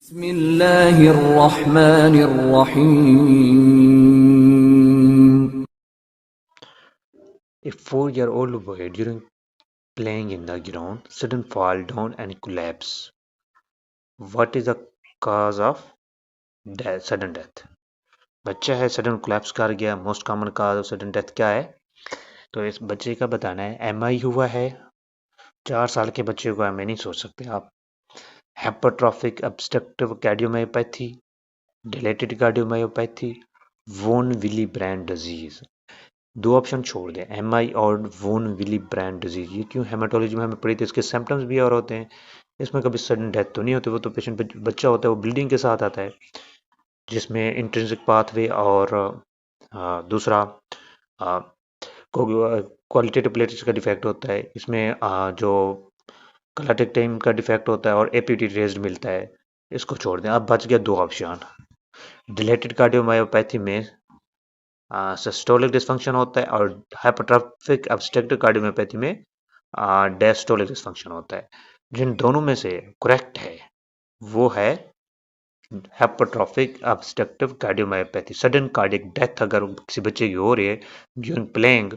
Bismillahirrahmanirrahim. A 4-year-old boy during playing in the ground sudden fall down and collapse. What is the cause of sudden death? बच्चा है sudden collapse कर गया। Most common cause of sudden death क्या है? तो इस बच्चे का बताना है एमआई हुआ है। 4 साल के बच्चे को एमआई नहीं सोच सकते आप। हेपेट्रोफिक ऑब्स्ट्रक्टिव कार्डियोमायोपैथी, डिलेटेड कार्डियोमायोपैथी, वोन विली ब्रैंड डिजीज। दो ऑप्शन छोड़ दें, एमआई और वोन विली ब्रैंड डिजीज। ये क्यों? हेमाटोलॉजी में हमें पढ़ी थी, इसके सिम्टम्स भी और होते हैं। इसमें कभी सडन डेथ तो नहीं होती, वो तो पेशेंट बच्चा होता है, वो ब्लीडिंग के साथ आता है, जिसमें इंट्रिंसिक पाथवे और दूसरा क्वालिटेटिव प्लेटलेट्स का डिफेक्ट होता है। इसमें जो कलाटिक टाइम का डिफेक्ट होता है और एपीटी रेज्ड मिलता है। इसको छोड़ दें। अब बच गया दो ऑप्शन। डिलेटेड कार्डियोमायोपैथी में सिस्टोलिक डिस्फंक्शन होता है और हाइपरट्रॉफिक ऑब्स्ट्रक्टिव कार्डियोमायोपैथी में डायस्टोलिक डिस्फंक्शन होता है। जिन दोनों में से करेक्ट है वो है hypertrophic obstructive cardiomyopathy. Sudden cardiac death अगर किसी बच्चे की हो रही है ड्यूरिंग प्लेइंग,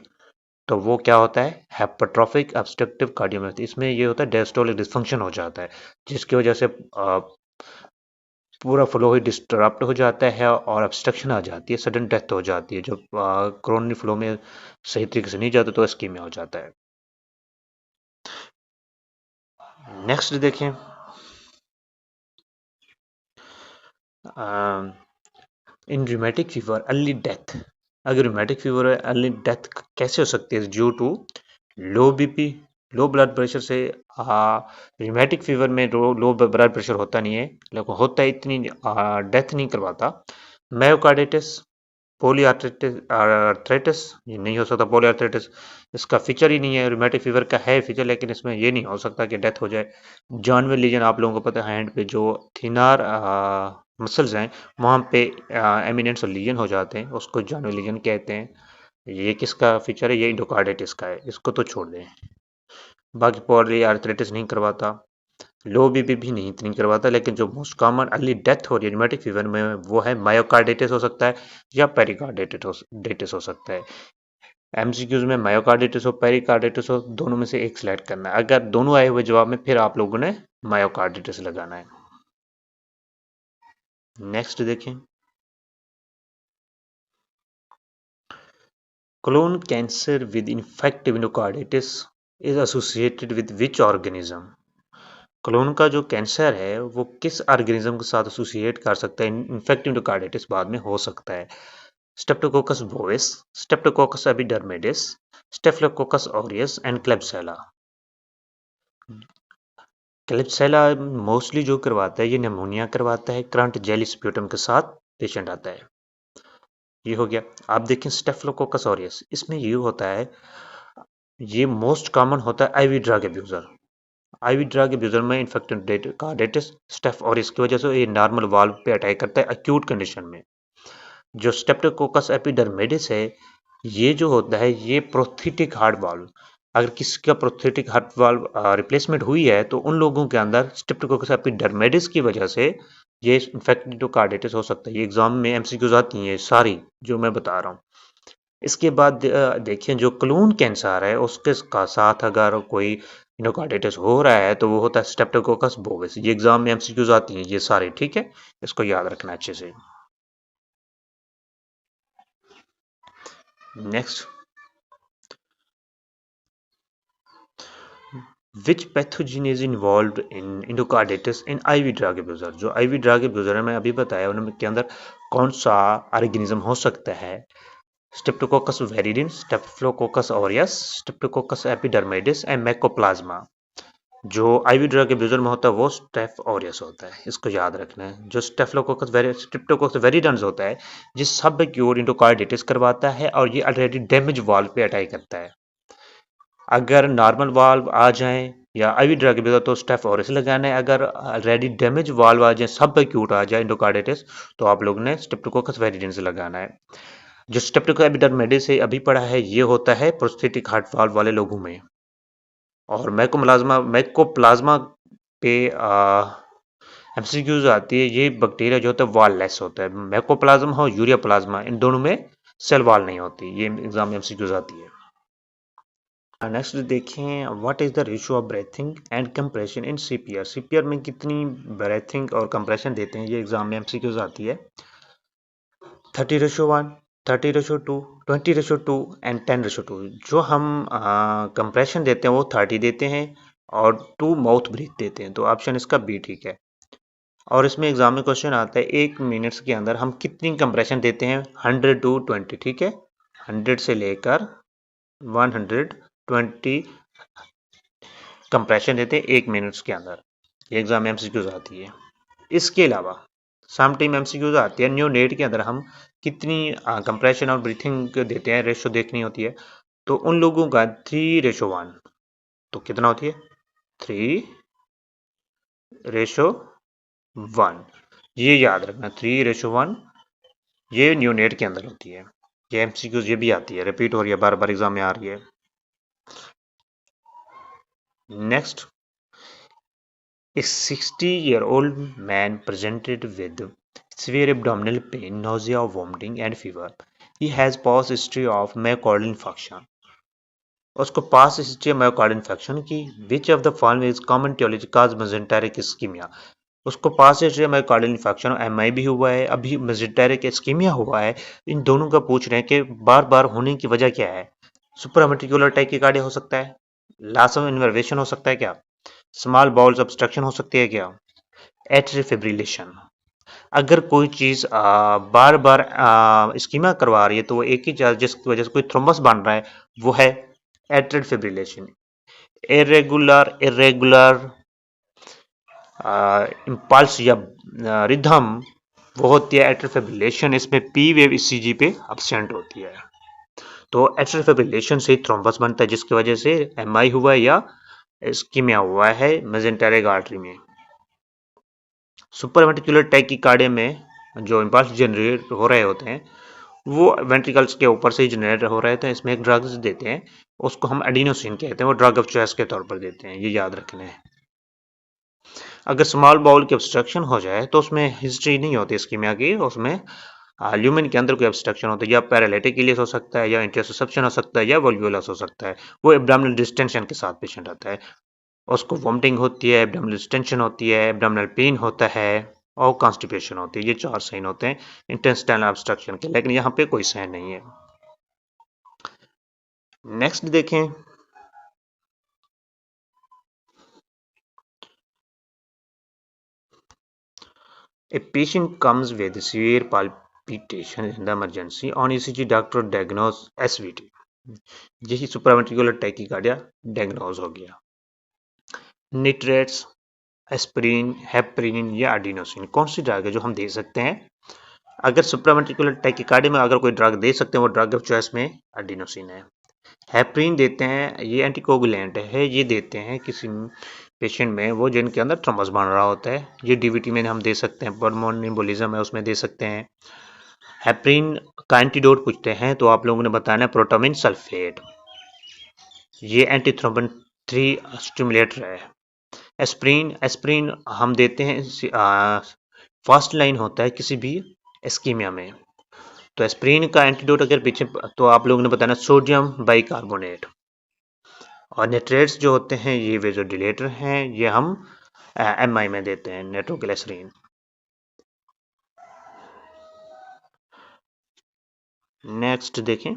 तो वो क्या होता है? Hypertrophic obstructive cardiomyopathy. इसमें ये होता है डायस्टोलिक डिस्फंक्शन हो जाता है, जिसकी वजह से पूरा फ्लो ही डिस्टरप्ट हो जाता है और ऑब्स्ट्रक्शन आ जाती है, सडन डेथ हो जाती है। जब कोरोनरी फ्लो में सही तरीके से नहीं जाता तो स्कीमिया हो जाता है। नेक्स्ट देखें, in rheumatic fever early death. अगर रूमेटिक फीवर है, अर्ली डेथ कैसे हो सकती है? Due to low BP, low blood pressure से। रूमेटिक फीवर में लो ब्लड प्रेशर होता नहीं है, लेकिन होता है, इतनी डेथ नहीं करवाता। मायोकार्डिटिस, पॉलीआर्थराइटिस, ये नहीं हो सकता। पॉलीआर्थराइटिस इसका फीचर ही नहीं है। रूमेटिक फीवर का है फीचर, लेकिन इसमें ये नहीं हो सकता कि डेथ हो जाए। जॉनवेल लीजन आप लोगों को पता है, हैंड पे जो थिनार मसल्स हैं वहाँ पे एमिनेंट्स और लीजन हो जाते हैं, उसको जॉनवेल लीजन कहते हैं। ये किसका फीचर है? ये इंडोकार्डिटिस का है, इसको तो छोड़ दें। बाकी पॉलीआर्थराइटिस नहीं करवाता, लो बीपी भी नहीं करवाता। लेकिन जो मोस्ट कॉमन अर्ली डेथ हो रही है रूमेटिक फीवर में, वो है मायोकार्डिटिस हो सकता है या पेरिकार्डिटिस हो सकता है। एमसीक्यूज में मायोकार्डिटिस हो पेरिकार्डिटिस हो, दोनों में से एक सिलेक्ट करना है। अगर दोनों आए हुए जवाब में, फिर आप लोगों ने मायोकार्डिटिस लगाना है। नेक्स्ट देखें, colon cancer with infective endocarditis is associated with which organism? Colon का जो कैंसर है वो किस ऑर्गेनिज्म के साथ एसोसिएट कर सकता है? इन्फेक्टिव एंडोकार्डिटिस बाद में हो सकता है। Streptococcus bovis, Streptococcus epidermidis, Staphylococcus aureus and Klebsiella. Klebsiella mostly जो करवाता है, ये निमोनिया करवाता है। करंट जेली स्प्यूटम के साथ पेशेंट आता है। ये हो गया। आप देखें स्टेफिलोकोकस ऑरियस, इसमें ये होता है, ये मोस्ट कॉमन होता है ivy drug abuser. Ivy drug abuser में इन्फेक्टेड कार्डिटिस स्टेफ और इसकी वजह से ये नॉर्मल वाल्व पे अटैक करता है एक्यूट कंडीशन में। जो स्टेप्टोकोकस एपिडर्मिडिस है, ये जो होता है ये प्रोस्थेटिक हार्ट वाल्व। अगर किसी का प्रोस्थेटिक हार्ट वाल्व रिप्लेसमेंट हुई है तो उन लोगों के अंदर स्टेप्टोकोकस एपिडर्मिडिस की वजह से ये इन्फेक्टेड कार्डिटिस हो सकता है। ये एग्जाम में एमसीक्यूज आती हैं सारी जो मैं बता रहा हूँ। इसके बाद देखिए, जो क्लोन कैंसर है उसके साथ अगर कोई इंडोकार्डिटिस हो रहा है तो वो होता है स्ट्रेप्टोकोकस बोविस। ये एग्जाम में एमसीक्यूज आती हैं ये सारी, ठीक है, इसको याद रखना अच्छे से। Next, which pathogen is involve in endocarditis in IV drug abuser? जो आईवी ड्रग एब्यूजर है मैं अभी बताया, उनके अंदर कौन सा ऑर्गेनिज्म हो सकता है? Streptococcus viridans, Staphylococcus aureus, Streptococcus epidermidis and mycoplasma. जो आईवी ड्रग एब्यूजर में होता है वो स्टेफ ऑरियस होता है, इसको याद रखना है। जो स्ट्रेप्टोकोकस वेरिडेंस होता है, जिस सब क्योर इंडोकार्डिटिस करवाता है और ये ऑलरेडी डैमेज वाल्व पे अटैक करता है। अगर नॉर्मल वाल्व आ जाए या आईवी ड्रग एब्यूजर तो स्टेफ ऑरियस लगाना है। अगर ऑलरेडी डैमेज वाल्व आ जाए, सब क्यूट आ जाए इंडोकार्डिटिस, तो आप लोगों ने स्ट्रेप्टोकोकस वेरिडेंस लगाना है। जो स्ट्रेप्टोकोकस एपिडर्मिडिस से अभी पढ़ा है, ये होता है प्रोस्थेटिक हार्ट वाल्व वाले लोगों में। और मैकोप्लाज्मा पे एमसीक्यूज आती है, ये बैक्टीरिया जो होता है वॉल लेस होता है, मैकोप्लाज्मा हो यूरिया प्लाज्मा, इन दोनों में सेल वॉल नहीं होती। ये एग्जाम में एमसीक्यूज आती है। नेक्स्ट देखें, what is the ratio of breathing and compression in CPR. CPR में कितनी ब्रेथिंग और कंप्रेशन देते हैं, ये एग्जाम में एमसीक्यूज आती है। 30:1, 30:2, 20:2 एंड 10:2। जो हम कंप्रेशन देते हैं वो 30 देते हैं और 2 माउथ ब्रीथ देते हैं, तो ऑप्शन इसका बी ठीक है। और इसमें एग्जाम में क्वेश्चन आता है 1 मिनट्स के अंदर हम कितनी कंप्रेशन देते हैं, 100 to 20, ठीक है, 100 से लेकर 120 कंप्रेशन देते हैं 1 मिनट्स के अंदर। ये एग्जाम में एमसीक्यूज आती है। इसके अलावा सम टाइम एमसीक्यूज आती है न्यूनेट के अंदर हम कितनी कंप्रेशन और ब्रीथिंग देते हैं, रेशो देखनी होती है। तो उन लोगों का 3:1, तो कितना होती है 3:1। ये याद रखना 3:1 ये न्यूनेट के अंदर होती है। ये एमसीक्यूज ये भी आती है, रिपीट हो रही है, बार बार एग्जाम में आ रही है। Next, a 60-year-old man presented with severe abdominal pain, nausea, vomiting, and fever. He has past history of myocardial infarction. उसको पास हिस्ट्री मायोकार्ड इन्फेक्शन की। Which of the following is common aetiology cause mesenteric ischaemia. उसको past history myocardial infection और MI भी हुआ है, अभी mesenteric ischemia हुआ है। इन दोनों का पूछ रहे हैं कि बार बार होने की वजह क्या है। सुपरावेंट्रिकुलर टैकीकार्डिया हो सकता है, लॉस ऑफ इनवर्वेशन हो सकता है क्या, स्मॉल बाउल्स ऑब्स्ट्रक्शन हो सकती है क्या, एट्रियल फिब्रिलेशन। अगर कोई चीज बार बार स्कीमा करवा रही है तो वो एक ही चीज जिसकी वजह से कोई थ्रोम्बस बन रहा है वो है एट्रियल फिब्रिलेशन। इरेगुलर इम्पल्स या रिदम वो होती है एट्रियल फिब्रिलेशन। इसमें पी वेव ईसीजी पे एब्सेंट होती है। तो एट्रियल फिब्रिलेशन से थ्रोम्बस बनता है जिसकी वजह से एमआई हुआ है या स्कीमिया हुआ है मेजेंटेरिक आर्टरी में। सुपरवेंट्रिकुलर टैकीकार्डिया में जो इम्पल्स जनरेट हो रहे होते हैं वो वेंट्रिकल्स के ऊपर से ही जनरेट हो रहे थे। इसमें एक ड्रग्स देते हैं, उसको हम एडिनोसिन कहते हैं, वो ड्रग ऑफ चॉइस के तौर पर देते हैं, ये याद रखना है। अगर स्मॉल बाउल की ऑब्स्ट्रक्शन हो जाए तो उसमें हिस्ट्री नहीं होती स्कीमिया की, उसमें ल्यूमेन के अंदर कोई ऑब्स्ट्रक्शन होता है, या पैरालिटिक इलियस हो सकता है, या इंटरसेप्शन हो सकता है, या वोल्वुलस हो सकता है। वो एब्डोमिनल डिस्टेंशन के साथ पेशेंट आता है, उसको वोमिटिंग होती है, एब्डोमिनल डिस्टेंशन होती है, एब्डोमिनल पेन होता है और कॉन्स्टिपेशन होती है। ये 4 साइन होते हैं इंटेस्टाइनल ऑब्स्ट्रक्शन के, लेकिन यहाँ पे कोई साइन नहीं है। नेक्स्ट देखें, a patient comes with severe palpitation in the emergency. On ECG, doctor diagnose SVT. यही सुपरावेंट्रिकुलर टैकीकार्डिया डायग्नोज हो गया। निट्रेट्स, एस्पिरिन, हेपरिन या एडिनोसिन कौन सी ड्रग है जो हम दे सकते हैं। अगर सुपरावेंट्रिकुलर टैकीकार्डिया में अगर कोई ड्रग दे सकते हैं वो ड्रग ऑफ चॉइस में एडिनोसिन है। हेपरिन देते हैं, ये एंटीकोगुलेंट है, ये देते हैं किसी पेशेंट में वो जिनके अंदर थ्रोम्बस बन रहा होता है। ये डीवीटी में हम दे सकते हैं, पल्मोनरी एम्बोलिज्म है उसमें दे सकते हैं। हेपरिन का एंटीडोट पूछते हैं तो आप लोगों ने बताना है प्रोटामिन सल्फेट, ये एंटीथ्रोम्बन 3 स्टिमुलेटर है। एस्प्रिन, एस्प्रिन हम देते हैं, फर्स्ट लाइन होता है किसी भी एस्कीमिया में। तो एस्प्रिन का एंटीडोट अगर पीछे तो आप लोगों ने बताना सोडियम बाइकार्बोनेट। और नेट्रेट्स जो होते हैं ये वेजोडिलेटर हैं, ये हम एमआई में देते हैं, नेट्रोग्लिसरीन। नेक्स्ट देखें,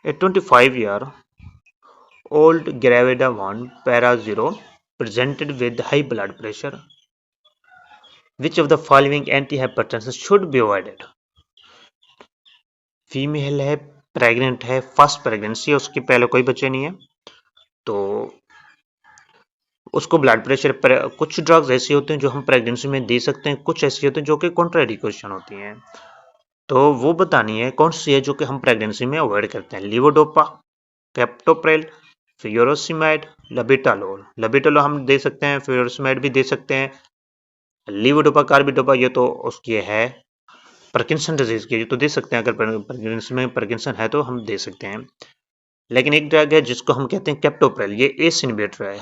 ए 25-year-old gravida 1 para 0 presented with high blood pressure. Which of the following antihypertension should be avoided? Female है, प्रेग्नेंट है, फर्स्ट प्रेगनेंसी है, उसके पहले कोई बच्चे नहीं है, तो उसको ब्लड प्रेशर पर कुछ ड्रग्स ऐसी होते हैं जो हम प्रेगनेंसी में दे सकते हैं, कुछ ऐसी होती हैं जो कि कॉन्ट्राइंडिकेशन होती हैं, तो वो बतानी है कौन सी है जो कि हम प्रेगनेंसी में अवॉइड करते हैं। Levodopa, कैप्टोप्रेल, furosemide, लबिटालोल। लबिटालोल हम दे सकते हैं, फ्यूरोसिमाइड भी दे सकते हैं। लिवोडोपा, कार्बिडोपा ये तो उसकी है पार्किंसन डिजीज की, तो दे सकते हैं, अगर प्रेगनेंसी में पार्किंसन है तो हम दे सकते हैं। लेकिन एक ड्रग है जिसको हम कहते हैं कैप्टोप्रेल, ये एस इनहिबिटर है,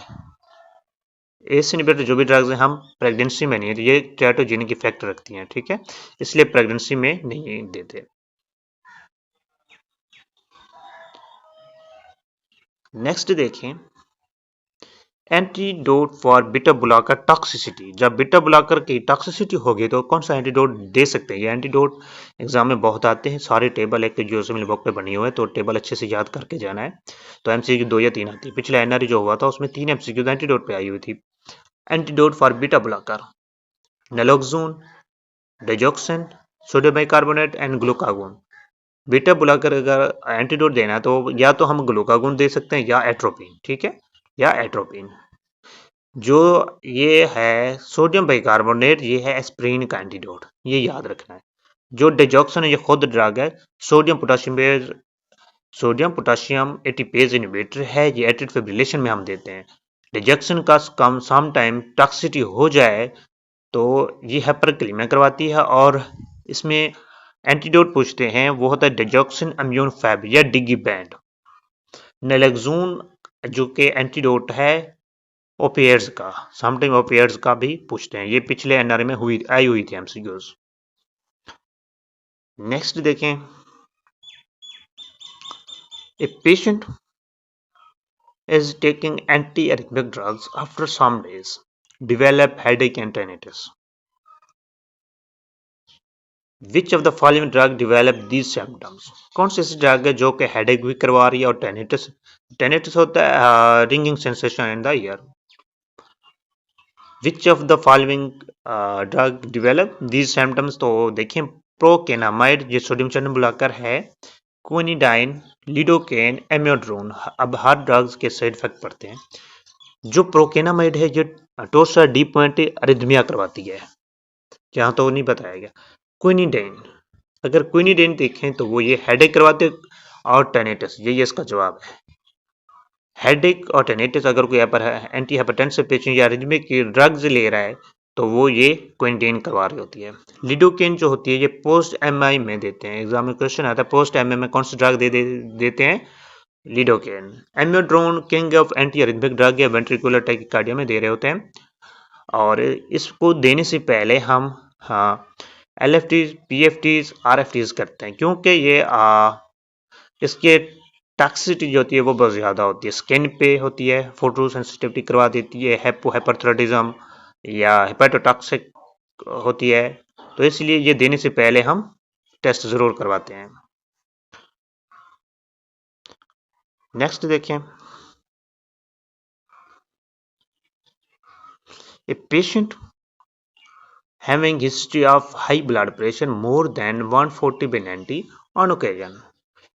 एस इनहिबिटर जो भी ड्रग्स हैं हम प्रेगनेंसी में नहीं, ये टेराटोजेनिक इफेक्ट रखती हैं, ठीक है, इसलिए प्रेगनेंसी में नहीं देते। नेक्स्ट देखें, antidote for beta blocker toxicity. जब बीटा ब्लॉकर की टॉक्सिसिटी होगी तो कौन सा एंटीडोट दे सकते हैं? ये एंटीडोट एग्जाम में बहुत आते हैं, सारे टेबल एक जो असेंबली बुक पे बनी हुए हैं, तो टेबल अच्छे से याद करके जाना है। तो एमसीक्यू 2 या 3 आती है। पिछला एनआरई जो हुआ था उसमें 3 एमसीक्यू एंटीडोट पे आई हुई थी। Antidote for beta blocker, naloxone, digoxin, sodium bicarbonate and glucagon. Beta blocker अगर एंटीडोट देना है तो या तो हम ग्लूकागोन दे सकते हैं या एट्रोपिन, ठीक है, या एट्रोपिन। जो ये है सोडियम बाइकार्बोनेट, ये है एस्प्रिन का एंटीडोट, ये याद रखना है। जो डेजॉक्सन है ये खुद ड्रग है, सोडियम पोटाशियम एटीपेज इनहिबिटर है, ये एट्रियल फिब्रिलेशन में हम देते हैं। डिजेक्शन का कम सम टाइम टॉक्सिसिटी हो जाए तो ये हाइपरकलीमिया करवाती है, और इसमें एंटीडोट पूछते हैं वो होता है डिजॉक्सिन इम्यून फैब या डिगी बैंड। नैलोक्सोन जो कि एंटीडोट है ओपिएट्स का, समटाइम ओपिएट्स का भी पूछते हैं, ये पिछले एनआरए में आई हुई थी एमसीक्यूज। नेक्स्ट देखें, a patient is taking antiarrhythmic drugs after some days develop headache and tinnitus. Which of the following drug develop these symptoms? कौन सी ऐसी ड्रग है जो कि हेडेक भी करवा रही है और टेनिटस होता है ringing sensation in the year. Which of the following drug develop these symptoms? तो देखें, प्रोकेनामाइड ये सोडियम चैनल ब्लॉकर है, क्विनिडाइन, लिडोकेन, एमियोड्रोन। अब हर ड्रग्स के साइड इफेक्ट पड़ते हैं। जो प्रोकेनामाइड है ये टोसा डी पॉइंट अरिथमिया करवाती है, जहाँ तो नहीं बताया गया। क्विनिडाइन, अगर क्विनिडाइन देखें तो वो ये हेडेक करवाते और टेनिटस, यही इसका जवाब है। हेडेक और टेनिटस अगर कोई एंटी हाइपरटेंसिव पेशेंट या अरिथमिक की ड्रग्स ले रहा है तो वो ये क्विनिडाइन करवा रही होती है। लिडोकेन जो होती है ये पोस्ट एमआई में देते हैं, एग्जाम में क्वेश्चन आता है पोस्ट एमआई में कौन सी ड्रग देते हैं? Lidocaine. Amiodarone king of anti arrhythmic drug या वेंट्रिकुलर टैकिकार्डिया में दे रहे होते हैं, और इसको देने से पहले हम एलएफटीज, पीएफटीज, आरएफटीज करते हैं, क्योंकि ये इसके टॉक्सिसिटी जो होती है वो बहुत ज़्यादा होती है, स्किन पे होती है, फोटो सेंसिटिविटी करवा देती है, हाइपोथायरॉयडिज्म या हेपेटोटॉक्सिक होती है, तो इसलिए ये देने से पहले हम टेस्ट ज़रूर करवाते हैं। नेक्स्ट देखें, a patient having history of high blood pressure more than 140/90 on occasion.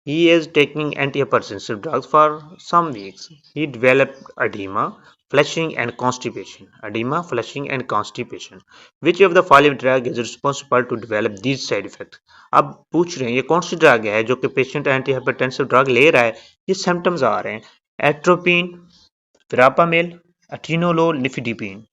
He is taking antihypertensive drugs for some weeks. He developed edema, flushing and constipation. Edema, flushing and constipation. Which of the following drug is responsible to develop these side effects? अब पूछ रहे हैं ये कौन सी drug है जो कि patient antihypertensive drug ले रहा है, ये सिम्टम्स आ रहे हैं, एट्रोपिन, विरापामिल, अटीनोलोल, निफिडिपिन।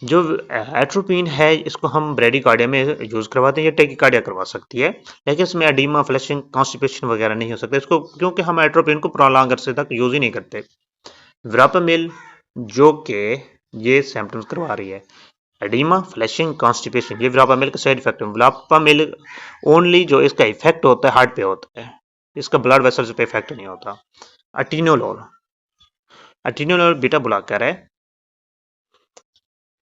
जो एट्रोपिन है इसको हम ब्रेडिकार्डिया में यूज़ करवाते हैं, ये टैकिकार्डिया करवा सकती है, लेकिन इसमें एडीमा, फ्लशिंग, कॉन्स्टिपेशन वगैरह नहीं हो सकता इसको, क्योंकि हम एट्रोपिन को प्रोलॉन्ग अरसे तक यूज़ ही नहीं करते। विरापामिल जो कि ये सिम्टम्स करवा रही है, एडीमा, फ्लशिंग, कॉन्स्टिपेशन, ये विरापामिल का साइड इफेक्ट है। विरापामिल ओनली जो इसका इफेक्ट होता है हार्ट पे होता है, इसका ब्लड वेसल्स पे इफेक्ट नहीं होता। अटीनोलोल, अटीनोलोल बीटा ब्लॉकर है,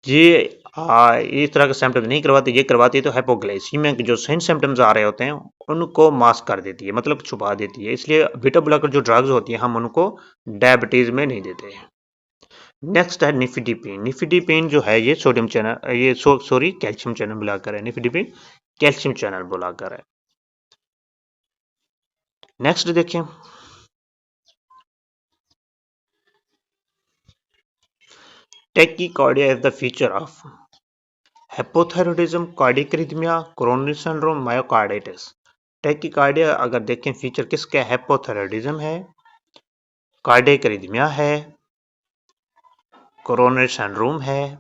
ये इस तरह के सिम्टम्स नहीं करवाती, ये करवाती है तो हाइपोग्लाइसीमिया के जो सही सिम्टम्स आ रहे होते हैं उनको मास्क कर देती है, मतलब छुपा देती है, इसलिए बीटा ब्लॉकर जो ड्रग्स होती है हम उनको डायबिटीज़ में नहीं देते। नेक्स्ट है निफिडिपिन। निफिडिपिन जो है ये सोडियम चैनल, ये सॉरी कैल्शियम चैनल ब्लॉकर है। निफिडिपिन कैल्शियम चैनल ब्लॉकर है। नेक्स्ट देखिए, tachycardia is the feature of hypothyroidism, cardiac arrhythmia, coronary syndrome, myocarditis. Tachycardia अगर देखें फीचर किसका है, हाइपोथायरॉयडिज्म है, कार्डियक अरिथमिया है, कोरोनरी सिंड्रोम है।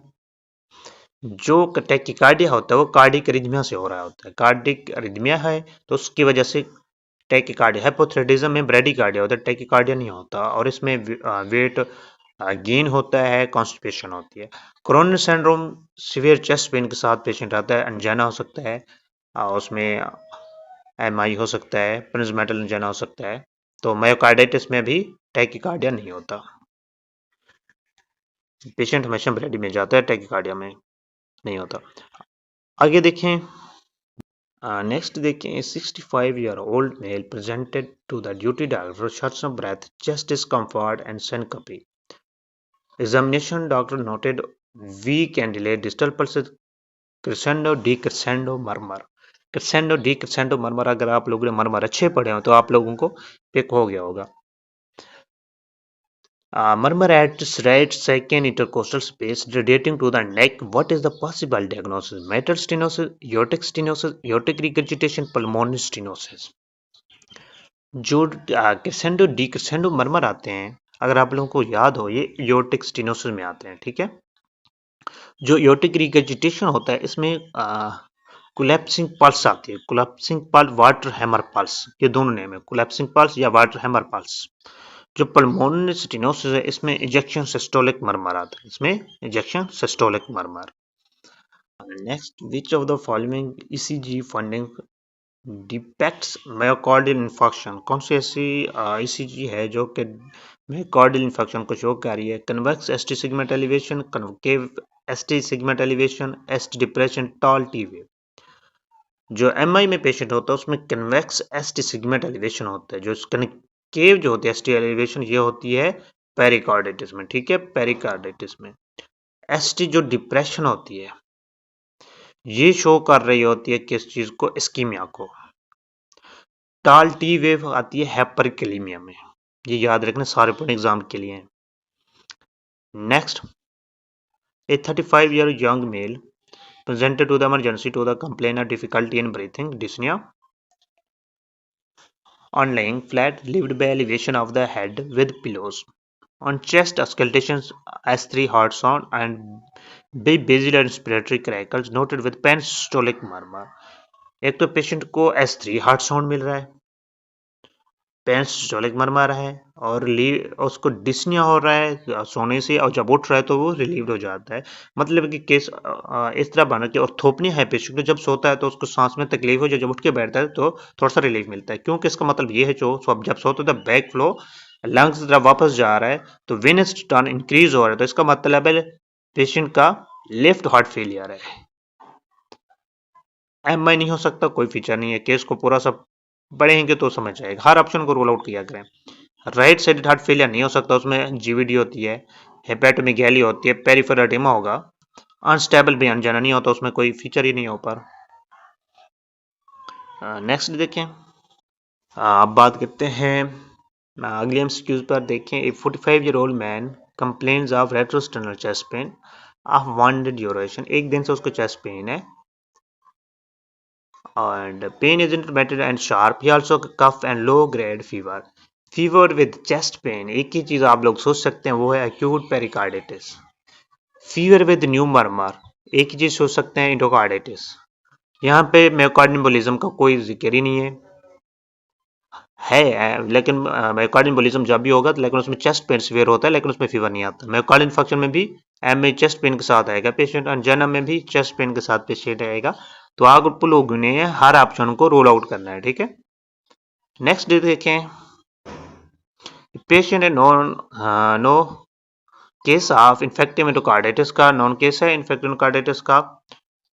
जो टैकीकार्डिया होता है वो कार्डियक अरिथमिया से हो रहा होता है, कार्डियक अरिथमिया है तो उसकी वजह से टैकीकार्डिया। हाइपोथायरॉयडिज्म में ब्रेडिकार्डिया होता है, टैकीकार्डिया नहीं होता, और इसमें वेट गेन होता है, कॉन्स्टिपेशन होती है। Coronary syndrome severe chest pain के साथ पेशेंट आता है, एंजाइना हो सकता है, उसमें एमआई हो सकता है, प्रिंजमेटल एंजाइना हो सकता है। तो मायोकार्डाइटिस में भी टैकीकार्डिया नहीं होता। पेशेंट हमेशा ब्रेडी में जाता है, टैकीकार्डिया में नहीं होता। आगे देखें, नेक्स्ट देखें, 65-year-old male presented to the duty doctor shortness of breath, chest discomfort and syncope. Examination doctor noted weak and delayed distal pulses, crescendo decrescendo murmur. Crescendo decrescendo murmur, अगर आप लोगों ने मरमर अच्छे पढ़े हो तो आप लोगों को पिक हो गया होगा। Murmur at right second intercostal space radiating to the neck. What is the possible diagnosis? Mitral stenosis, aortic regurgitation, pulmonary stenosis. जो क्रेसेंडो डिक्रेसेंडो मरमर आते हैं, अगर आप लोगों को याद हो, ये एओर्टिक स्टेनोसिस में आते हैं, ठीक है। जो एओर्टिक रिगर्जिटेशन होता है, इसमें कोलैप्सिंग पल्स आती है, collapsing pulse, water hammer pulse, ये दोनों नेम है, कोलैप्सिंग पल्स या वाटर हैमर पल्स। जो पल्मोनरी स्टेनोसिस है, इसमें इजेक्शन सिस्टोलिक मरमर आता है, इसमें ejection systolic murmur. Next, which of the following ECG finding depicts myocardial infection? कौन सी ऐसी ईसीजी है जो कि मायोकार्डियल इन्फेक्शन को शो कर रही है? Convex ST segment elevation, concave ST segment elevation, ST depression, tall T wave. जो एमआई में पेशेंट होता है उसमें कन्वेक्स एसटी सिगमेंट एलिवेशन होता है। जो कनकेव जो होती है एसटी एलिवेशन, ये होती है पेरिकार्डिटिस में, ठीक है, पेरिकार्डिटिस में। एसटी जो डिप्रेशन होती है, ये शो कर रही होती है किस चीज को? इस्कीमिया को। टाल टी वेव आती है हाइपरकैलेमिया में। ये याद रखना, सारे पॉइंट एग्जाम के लिए हैं। Next, A 35-year young male presented to the emergency to the complaint of difficulty in breathing, dyspnea, on lying flat, relieved by elevation of the head with pillows, on chest auscultations, S3 heart sound, and basilar respiratory crackles noted with peristaltic murmur. एक तो patient को S3 heart sound मिल रहा है, पेरिस्टोलिक मरमर है, और उसको dyspnoea हो रहा है सोने से, और जब उठ रहा है तो वो रिलीव्ड हो जाता है। मतलब कि केस इस तरह बना कि ऑर्थोपनिया है, पेशेंट को जब सोता है तो उसको सांस में तकलीफ हो जाए, जब उठ के बैठता है तो थोड़ा सा रिलीफ मिलता है। क्योंकि इसका मतलब ये है जो जब सोता है तो बैक फ्लो लंग्स की तरफ वापस जा रहा है, तो वेनस टर्न इंक्रीज हो रहा है, तो इसका मतलब है पेशेंट का लेफ्ट हार्ट फेलियर है। एमआई नहीं हो सकता, कोई फीचर नहीं है, केस को पूरा सब पढ़ेंगे तो समझ आएगा। हर ऑप्शन को रोल आउट किया करें। राइट साइड हार्ट फेलियर नहीं हो सकता, उसमें जीवीडी होती है, हेपेटोमेगैली होती है, पेरिफेरल एडेमा होगा। अनस्टेबल भी अनजाना नहीं होता, उसमें कोई फीचर ही नहीं है ऊपर। नेक्स्ट देखें, अब बात करते हैं अगले एमसीक्यूज पर। देखें, a 45-year-old man complains of retrosternal chest pain of 1 day duration. एक दिन से उसको चेस्ट पेन है, and pain is intermittent and sharp. He also cough and low grade fever. Fever with chest pain, एक ही चीज आप लोग सोच सकते हैं, वो है acute pericarditis. Fever with new murmur, एक ही चीज सोच सकते हैं, endocarditis. यहाँ पे मायोकार्डियल एम्बोलिज्म का कोई जिक्र ही नहीं है, लेकिन मायोकार्डियल एम्बोलिज्म जब भी होगा तो लेकिन उसमें चेस्ट पेन सीवियर होता है, लेकिन उसमें फीवर नहीं आता। मायोकार्डियल इन्फेक्शन में भी एमए चेस्ट पेन के साथ आएगा पेशेंट, एंजाइना में भी चेस्ट पेन के साथ पेशेंट आएगा। तो आप लोगों ने हर ऑप्शन को रोल आउट करना है, ठीक है। नेक्स्ट देखें, पेशेंट है no case of infective endocarditis का, नॉन केस है इन्फेक्टिव एंडोकार्डाइटिस का।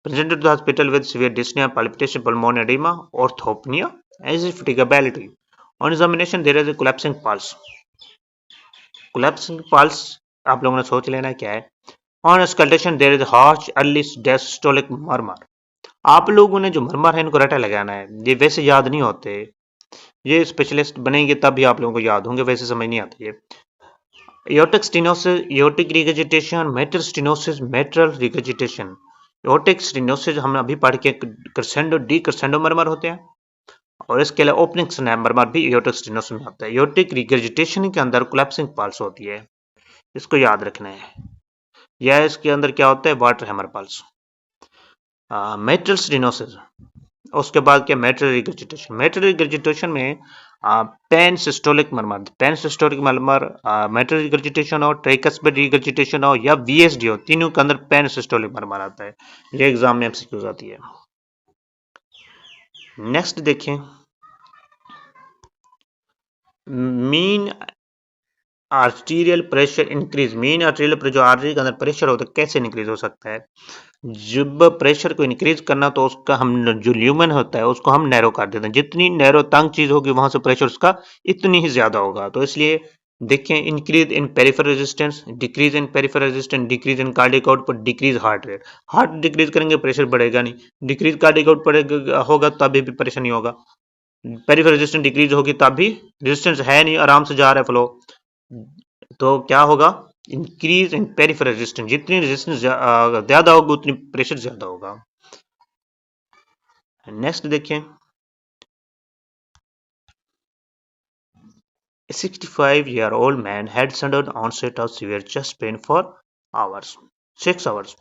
Presented to hospital with severe dyspnoea, palpitation, pulmonary oedema, orthopnoea, easy fatigability. On examination there is a collapsing pulse. Collapsing pulse आप लोगों ने सोच लेना क्या है। On auscultation there is harsh early diastolic murmur. आप लोगों ने जो मरमर है इनको रटा लगाना है, ये वैसे याद नहीं होते, ये स्पेशलिस्ट बनेंगे तब भी आप लोगों को याद होंगे, वैसे समझ नहीं आती है। Aortic stenosis, aortic regurgitation, metal stenosis, metal regurgitation. Aortic stenosis हम अभी पढ़ के क्रेसेंडो डी क्रेसेंडो मरमर होते हैं, और इसके अलावा ओपनिंग स्नैप मरमर भी एओर्टिक स्टेनोसिस में आता है। एओर्टिक रिगर्जिटेशन के अंदर कोलैप्सिंग पल्स होती है, इसको याद रखना है। या इसके अंदर क्या होता है? Water hammer pulse. Metal stenosis, उसके बाद क्या? Metal regurgitation. मेटल रिगर्जिटेशन में पेन सिस्टोलिक मरमर मेट्रल रिगर्जिटेशन हो, ट्राइकस्पिड रिगर्जिटेशन हो या वीएसडी हो, तीनों के अंदर पेन सिस्टोलिक मरमर आता है। ये एग्जाम में एमसीक्यूज आती है। नेक्स्ट देखें, mean arterial pressure increase. Mean arterial pressure, जो आर्टरी के अंदर प्रेशर होता है, कैसे इंक्रीज हो सकता है? जब प्रेशर को इंक्रीज करना तो उसका हम जो ल्यूमन होता है उसको हम नैरो कर देते हैं। जितनी नैरो तंग चीज होगी वहां से प्रेशर उसका इतनी ही ज्यादा होगा। तो इसलिए देखें, increase in peripheral resistance, decrease in peripheral resistance, decrease in cardiac output, decrease heart rate. Heart decrease करेंगे प्रेशर बढ़ेगा नहीं, डिक्रीज कार्डियक आउटपुट होगा तभी भी प्रेशर नहीं होगा। पेरिफेरल रेजिस्टेंस डिक्रीज होगी तब भी रेजिस्टेंस है नहीं, आराम से जा रहा है फ्लो, तो क्या होगा? Increase in peripheral resistance. जितनी रेजिस्टेंस ज्यादा होगी उतनी प्रेशर ज्यादा होगा। नेक्स्ट देखें, 65-year-old man had sudden onset of severe chest pain for 6 hours.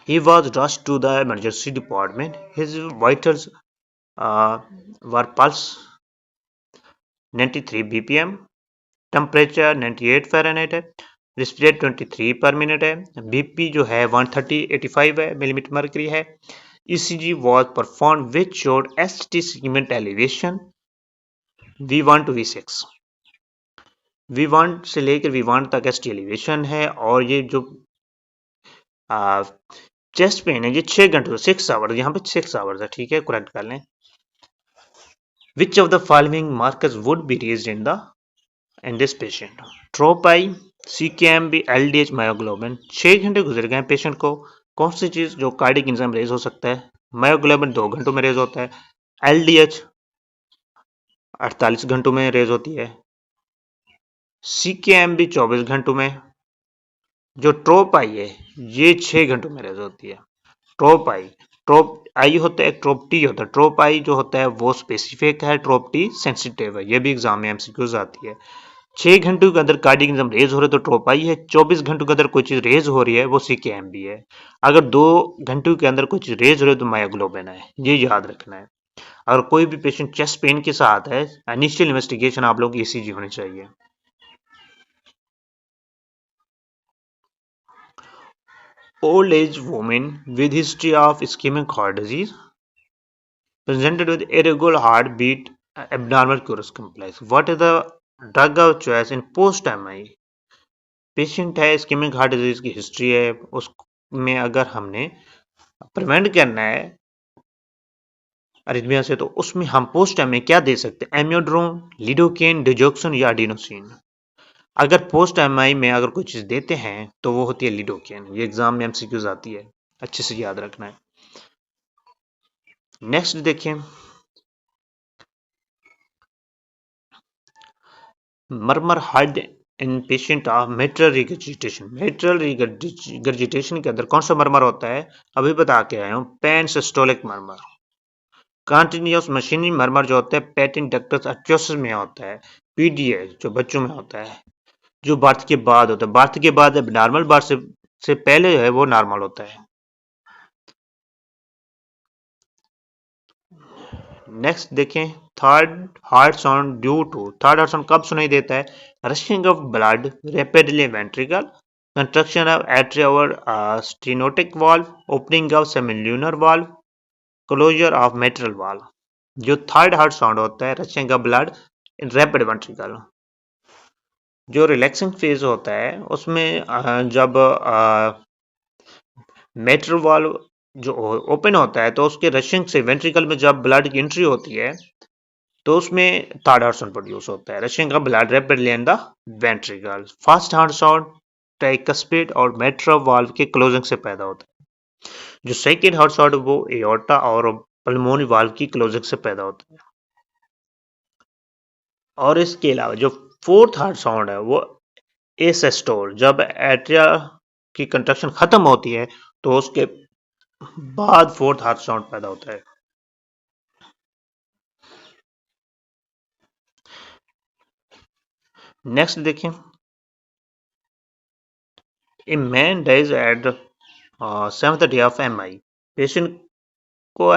He was rushed to the emergency department. His vitals were pulse 93 bpm, temperature 98 Fahrenheit है, रेस्पिरेट 23 पर minute है, बीपी जो है 130/85 है मिलीमीटर मर्करी है। ECG was perform which showed ST segment elevation V1 to V6। V1 से लेकर V1 तक एसटी एलिवेशन है, और ये जो चेस्ट पेन है ये 6 घंटे 6 आवर्स, यहाँ पे 6 आवर्स है, ठीक है, करेक्ट कर लें। Which of the following markers would be raised in this patient? Troponin, CKMB, LDH, myoglobin. 6 घंटे गुजर गए पेशेंट को, कौन सी चीज जो कार्डिक एंजाइम रेज हो सकता है? मायोग्लोबिन 2 घंटों में रेज होता है, LDH 48 घंटों में रेज होती है, CKMB 24 घंटों में, जो ट्रोप आई है ये 6 घंटों में रेज होती है। ट्रोप आई होता है, ट्रोप टी होता है। ट्रोप आई जो होता है वो स्पेसिफिक है, ट्रोप टी सेंसिटिव है। ये भी एग्जाम में एमसीक्यूज आती है। 6 घंटों के अंदर कार्डिक एंजाइम रेज हो रहे तो ट्रोप आई है, 24 घंटों के अंदर कोई चीज रेज हो रही है वो CKMB है, अगर 2 घंटों के अंदर कोई चीज रेज हो रही है तो मायोग्लोबिन है। ये याद रखना है। अगर कोई भी पेशेंट चेस्ट पेन के साथ है, इनिशियल इन्वेस्टिगेशन आप लोगों की ECG होनी चाहिए। Old age woman with history of ischemic heart disease presented with irregular heartbeat, abnormal chorus complex. What is the drug of choice in post-MI? Patient है, ischaemic heart disease की history है, उसमें अगर हमने प्रिवेंट करना है अरिथमिया से तो उसमें हम पोस्ट टाइम में क्या दे सकते हैं? एम्योड्रोन, लिडोकेन, डिजोक्सन या एडिनोसिन। अगर पोस्ट MI में अगर कोई चीज देते हैं तो वो होती है लिडोकेन। ये एग्जाम में MCQs आती है, अच्छे से याद रखना है। नेक्स्ट देखिए, murmur heard in patient of mitral regurgitation. Mitral regurgitation के अंदर कौन सा मरमर होता है? अभी बता के आया हूँ, पेन सिस्टोलिक मरमर। कंटिन्यूअस मशीनी मरमर जो होता है पेटेंट डक्टस एक्चुअस में होता है। PDS जो बच्चों में होता है, जो बर्थ के बाद होता है। बर्थ के बाद नॉर्मल बर्थ से पहले जो है वो नॉर्मल होता है। नेक्स्ट देखें, third heart sound due to. Third heart sound कब सुनाई देता है? Rushing of blood rapidly ventricle, construction of atrial stenotic valve, opening of semilunar valve, closure of mitral valve. जो थर्ड हार्ट साउंड होता है rushing of blood in rapid ventricle. जो relaxing phase होता है उसमें जब मेट्रल वाल्व जो open होता है तो उसके रशिंग से वेंट्रिकल में जब ब्लड की एंट्री होती है तो उसमें थर्ड हार्ट साउंड प्रोड्यूस होता है, रशिंग का blood rapidly in the ventricle. First heart sound tricuspid और मेट्रल वाल्व के क्लोजिंग से पैदा होता है। जो सेकेंड हार्ट साउंड वो एओर्टा और पल्मोनी वाल्व की क्लोजिंग से पैदा होता है। और इसके अलावा जो फोर्थ हार्ट साउंड है वो एसिस्टोल, जब एट्रिया की कंट्रक्शन खत्म होती है तो उसके बाद फोर्थ हार्ट साउंड पैदा होता है। नेक्स्ट देखें, a man dies at 7th day of MI। Patient को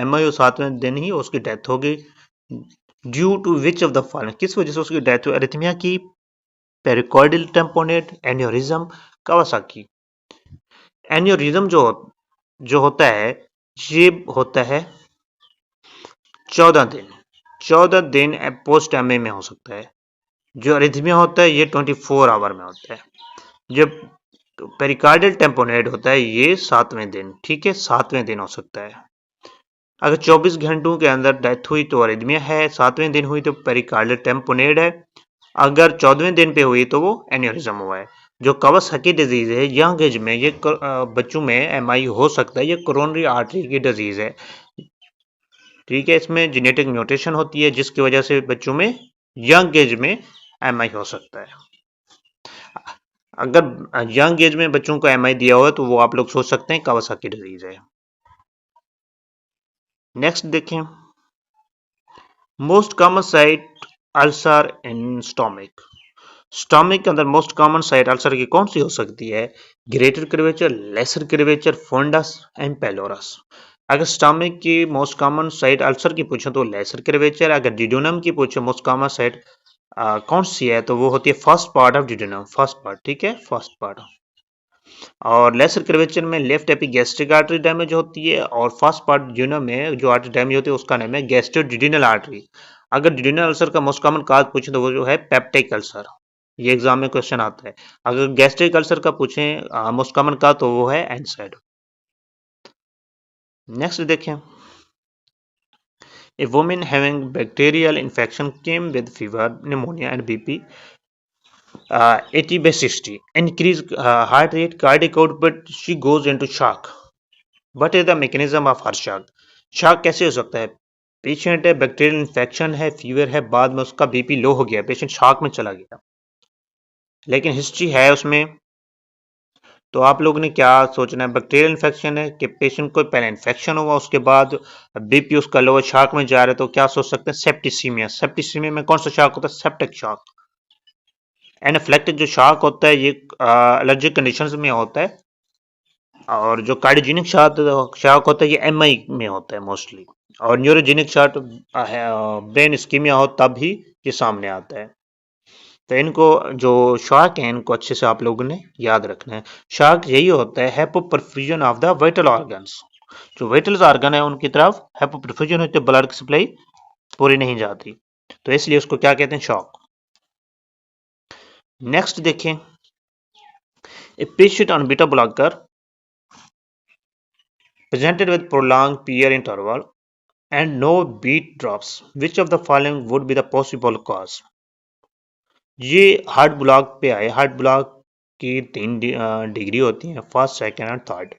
MI 7वें दिन ही उसकी डेथ हो गई। Due to which of the following, किस वजह से उसकी डेथ हुई? अरिथमिया की, pericardial tamponade, aneurysm, Kawasaki. Aneurysm जो होता है ये होता है 14 दिन, 14 दिन पोस्ट एमए में हो सकता है। जो अरिथमिया होता है ये 24 आवर में होता है। जब पेरिकार्डियल टेम्पोनेट होता है ये 7वें दिन, ठीक है, 7वें दिन हो सकता है। अगर 24 घंटों के अंदर डेथ हुई तो अरिथमिया है, 7वें दिन हुई तो पेरिकार्डियल टेम्पोनेट है, अगर 14वें दिन पे हुई तो वो एन्यूरिज्म हुआ है। जो कावासाकी डिजीज है यंग एज में, ये बच्चों में एमआई हो सकता है, ये कोरोनरी आर्टरी की डिजीज है, ठीक है। इसमें जेनेटिक म्यूटेशन होती है जिसकी वजह से बच्चों में यंग एज में एमआई हो सकता है। अगर यंग एज में बच्चों को एमआई दिया हुआ है तो वो आप लोग सोच सकते हैं कावासाकी डिजीज है। नेक्स्ट देखें, मोस्ट कॉमन साइट अल्सर इन स्टोमिक। स्टोमिक के अंदर मोस्ट कॉमन साइट अल्सर की कौन सी हो सकती है? Greater curvature, lesser curvature, fundus and pylorus. अगर स्टोमिक की मोस्ट कॉमन साइट अल्सर की पूछे तो लेसर कर्वेचर, अगर डिडोनम की पूछे मोस्ट कॉमन साइट कौन सी है तो वो होती है first part of duodenum, first part, ठीक है, फर्स्ट पार्ट। और लेसर कर्वेचर में लेफ्ट एपिगैस्ट्रिक आर्टरी डैमेज होती है, और फर्स्ट पार्ट डिडोनम में जो आर्टरी डैमेज होती है उसका नाम है गैस्ट्रोडिडिनल आर्टरी। अगर डिडिनल अल्सर का मोस्ट कॉमन काज पूछे तो वो जो है पेप्टिक अल्सर, ये एग्जाम में क्वेश्चन आता है। अगर गैस्ट्रिक अल्सर का पूछें मोस्ट कॉमन का तो वो है एनसाइड। नेक्स्ट देखें, a women having bacterial infection came with fever, pneumonia and BP 80/60, increase heart rate, cardiac output, she goes into shock. What is the mechanism of her shock? Shock कैसे हो सकता है? Patient है, bacterial infection है, fever है, बाद में उसका बीपी लो हो गया, पेशेंट शॉक में चला गया, लेकिन हिस्ट्री है उसमें, तो आप लोगों ने क्या सोचना है? बैक्टीरियल इन्फेक्शन है कि पेशेंट को पहले इन्फेक्शन हुआ उसके बाद बीपी उसका लो, शॉक में जा रहा है, तो क्या सोच सकते हैं? सेप्टिसीमिया। सेप्टिसीमिया में कौन सा शॉक होता है? Septic shock. एनाफिलेक्टिक जो शॉक होता है ये एलर्जिक कंडीशंस में होता है, और जो कार्डियोजेनिक शॉक होता है ये एमआई में होता है मोस्टली, और न्यूरोजेनिक शॉक ब्रेन इस्कीमिया हो तब ही ये सामने आता है। तो इनको जो शॉक है इनको अच्छे से आप लोगों ने याद रखना है। शॉक यही होता है हेपोपरफ्यूजन ऑफ द वाइटल ऑर्गन्स, जो वाइटल ऑर्गन है उनकी तरफ हेपोपरफ्यूजन होती है, ब्लड की सप्लाई पूरी नहीं जाती, तो इसलिए उसको क्या कहते हैं? शॉक। नेक्स्ट देखें, a patient on beta blocker presented with prolonged peer interval and no beat drops, which of the following would be the possible cause? ये हार्ट ब्लॉक पे आए। हार्ट ब्लॉक की 3 डिग्री होती है, first, second and third.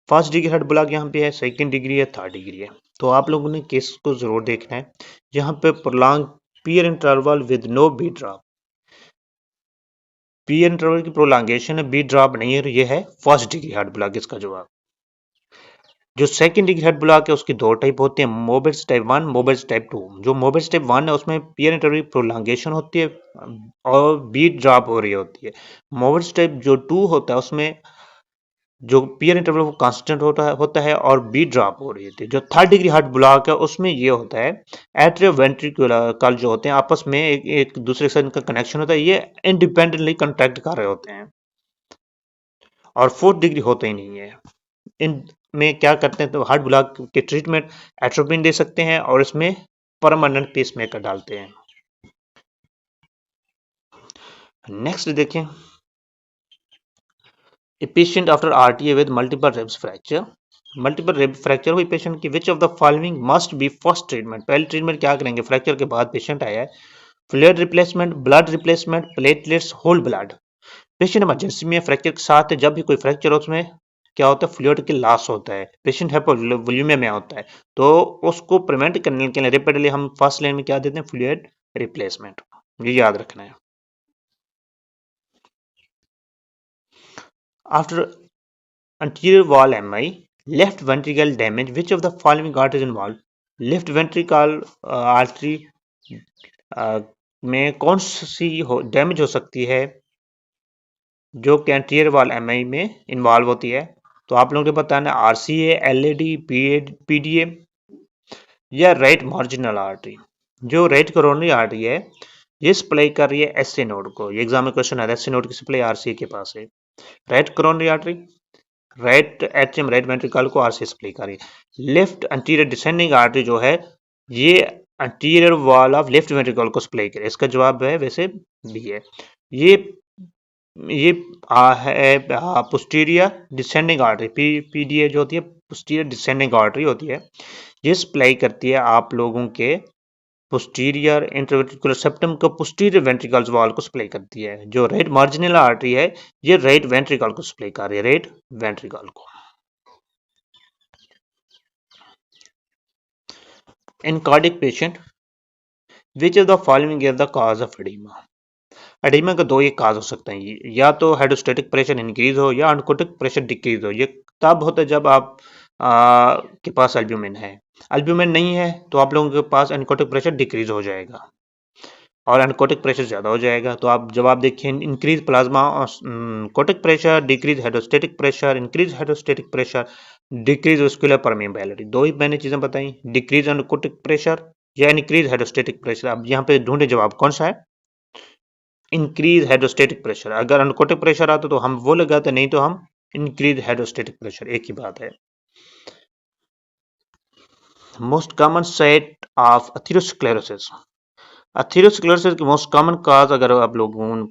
First degree heart block यहाँ पे है, second degree है, थर्ड डिग्री है। तो आप लोगों ने केस को जरूर देखना है। यहाँ पे prolong PR interval with no B drop, PR interval की प्रोलॉन्गेशन है, बी ड्रॉप नहीं है, तो ये है फर्स्ट डिग्री हार्ट ब्लॉक इसका जवाब। जो सेकंड डिग्री हार्ट ब्लॉक है उसकी 2 टाइप होते हैं, मोबिट्स टाइप 1, मोबिट्स टाइप 2। जो मोबिट्स टाइप 1 है उसमें पीयर इंटरवल प्रोलॉन्गेशन होती है और बीट ड्रॉप हो रही होती है। मोबिट्स टाइप जो 2 होता है उसमें जो पीयर इंटरवल वो कांस्टेंट होता है और बीट ड्रॉप हो रही होती है। जो थर्ड डिग्री हार्ट ब्लॉक है उसमें ये होता है एट्रियो वेंट्रिकुलर जो होते हैं आपस में एक दूसरे के साथ इनका कनेक्शन होता है, ये इंडिपेंडेंटली कॉन्टैक्ट कर रहे होते हैं, और फोर्थ डिग्री होता ही नहीं है। इन में क्या करते हैं तो हार्ट ब्लॉक के ट्रीटमेंट एट्रोपिन दे सकते हैं और इसमें परमानेंट पेसमेकर डालते हैं। नेक्स्ट देखें, a patient after RTA with multiple ribs fracture, multiple rib fracture हुई पेशेंट की, which of the following must be first treatment? पहले ट्रीटमेंट क्या करेंगे? फ्रैक्चर के बाद पेशेंट आया है, fluid replacement, blood replacement, platelets, whole blood. Patient emergency में फ्रैक्चर के साथ है, जब भी कोई फ्रैक्चर हो उसमें क्या होता है? फ्लूइड की लॉस होता है, पेशेंट हाइपोवोल्यूमिया में होता है, तो उसको प्रिवेंट करने के लिए रेपिडली हम फर्स्ट लाइन में क्या देते हैं? Fluid replacement. ये याद रखना है। After anterior wall MI, left ventricle damage, which of the following arteries involved? Left ventricle artery में कौन सी डैमेज हो सकती है जो कि एंटीरियर वॉल एमआई में इन्वॉल्व होती है? तो आप लोगों को बताना आरसीए, एलएडी, पीडीए या राइट मार्जिनल आर्टरी। जो राइट कोरोनरी आर्टरी है ये सप्लाई कर रही है एसए नोड को। ये एग्जाम में क्वेश्चन आता है एसए नोड की सप्लाई आरसीए के पास है। Right coronary artery right atrium right ventricle को आरसीए सप्लाई कर रही है। लेफ्ट एंटीरियर डिसेंडिंग आर्टरी जो है ये anterior wall of left ventricle को सप्लाई करे। इसका जवाब है वैसे बी है। ये ये है पोस्टीरियर डिसेंडिंग आर्टरी पीडीए जो होती है पोस्टीरियर डिसेंडिंग आर्टरी होती है। ये सप्लाई करती है आप लोगों के पोस्टीरियर इंटरवेंट्रिकुलर सेप्टम को पोस्टीरियर वेंट्रिकल्स वॉल को सप्लाई करती है। जो राइट मार्जिनल आर्टरी है ये राइट वेंट्रिकल को सप्लाई कर रही है, राइट वेंट्रिकल को। इन cardiac patient which of the following is the cause of oedema. Oedema का दो ये काज हो सकते हैं, या तो हाइड्रोस्टेटिक प्रेशर इंक्रीज हो या अनकोटिक प्रेशर डिक्रीज हो। ये तब होता है जब आप के पास एल्ब्यूमिन है। एल्ब्यूमिन नहीं है तो आप लोगों के पास अनकोटिक प्रेशर डिक्रीज हो जाएगा और अनकोटिक प्रेशर ज़्यादा हो जाएगा। तो आप जब आप देखिए इंक्रीज प्लाज्मा कोटिक pressure, decrease hydrostatic pressure, increase hydrostatic pressure, decrease vascular permeability. दो ही मैंने चीज़ें बताई, डिक्रीज अनकोटिक प्रेशर या इंक्रीज हाइड्रोस्टेटिक प्रेशर। अब यहाँ पे ढूंढे जवाब कौन सा है, इंक्रीज हाइड्रोस्टेटिक प्रेशर। अगर अनकोटिक प्रेशर आता तो हम वो लगाते, नहीं तो हम इंक्रीज हाइड्रोस्टेटिक प्रेशर, एक ही बात है। Most common site of atherosclerosis. Atherosclerosis की मोस्ट कॉमन काज अगर आप लोगों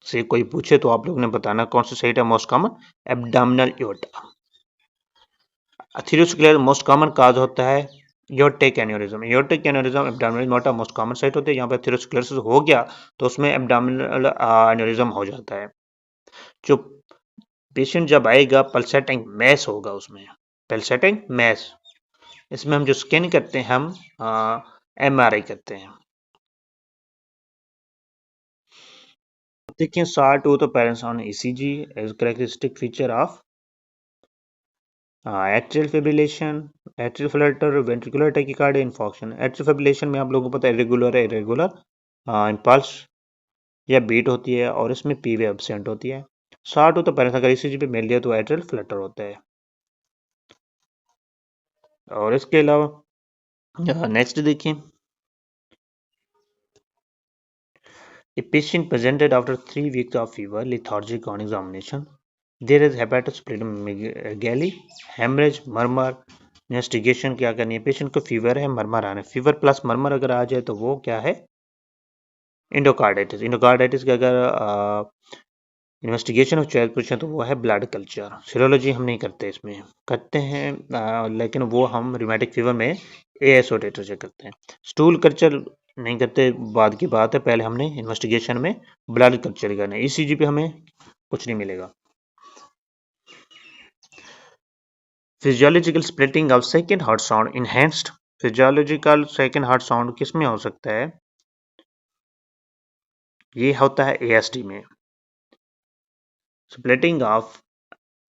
से कोई पूछे तो आप लोगों ने बताना कौन सा साइट है most common, abdominal aorta. Atherosclerosis most common काज होता है aortic aneurysm. Aortic aneurysm abdominal aorta most common site होती है। यहाँ पे एथेरोस्क्लेरोसिस हो गया तो उसमें एब्डोमिनल एन्यूरिज्म हो जाता है। जो पेशेंट जब आएगा पल्सेटिंग मैस होगा, उसमें पल्सेटिंग मैस। इसमें हम जो स्कैन करते हैं हम एमआरआई करते हैं। देखिए sawtooth appearance on ECG is characteristic feature of atrial fibrillation, atrial flutter, ventricular tachycardia, infarction। atrial fibrillation में आप लोगों को पता है irregular impulse या बीट होती है और इसमें पी वेव एब्सेंट होती है। sawtooth appearance अगर ECG पे मिल लिया तो atrial flutter होता है। और इसके अलावा नेक्स्ट देखिए, a patient presented after 3 weeks of fever, lethargic on examination. There is hepatosplenomegaly, hemorrhage, murmur, investigation क्या करनी है। पेशेंट को फीवर है, मरमर आना है। फीवर प्लस मरमर अगर आ जाए तो वो क्या है, इंडोकार्डाइटिस। इंडोकार्डाइटिस का अगर इन्वेस्टिगेशन ऑफ चॉइस पूछे तो वो है ब्लड कल्चर। सीरोलॉजी हम नहीं करते, इसमें करते हैं लेकिन वो हम रिमेटिक फीवर में एएसओ टेटर से करते हैं। स्टूल कल्चर नहीं करते, बाद की बात है। पहले हमने इन्वेस्टिगेशन में ब्लड कल्चर करना है। ईसीजी पे हमें कुछ नहीं मिलेगा। Physiological splitting of second heart sound enhanced. Physiological second heart sound किस में हो सकता है, ये होता है एएसडी में। Splitting of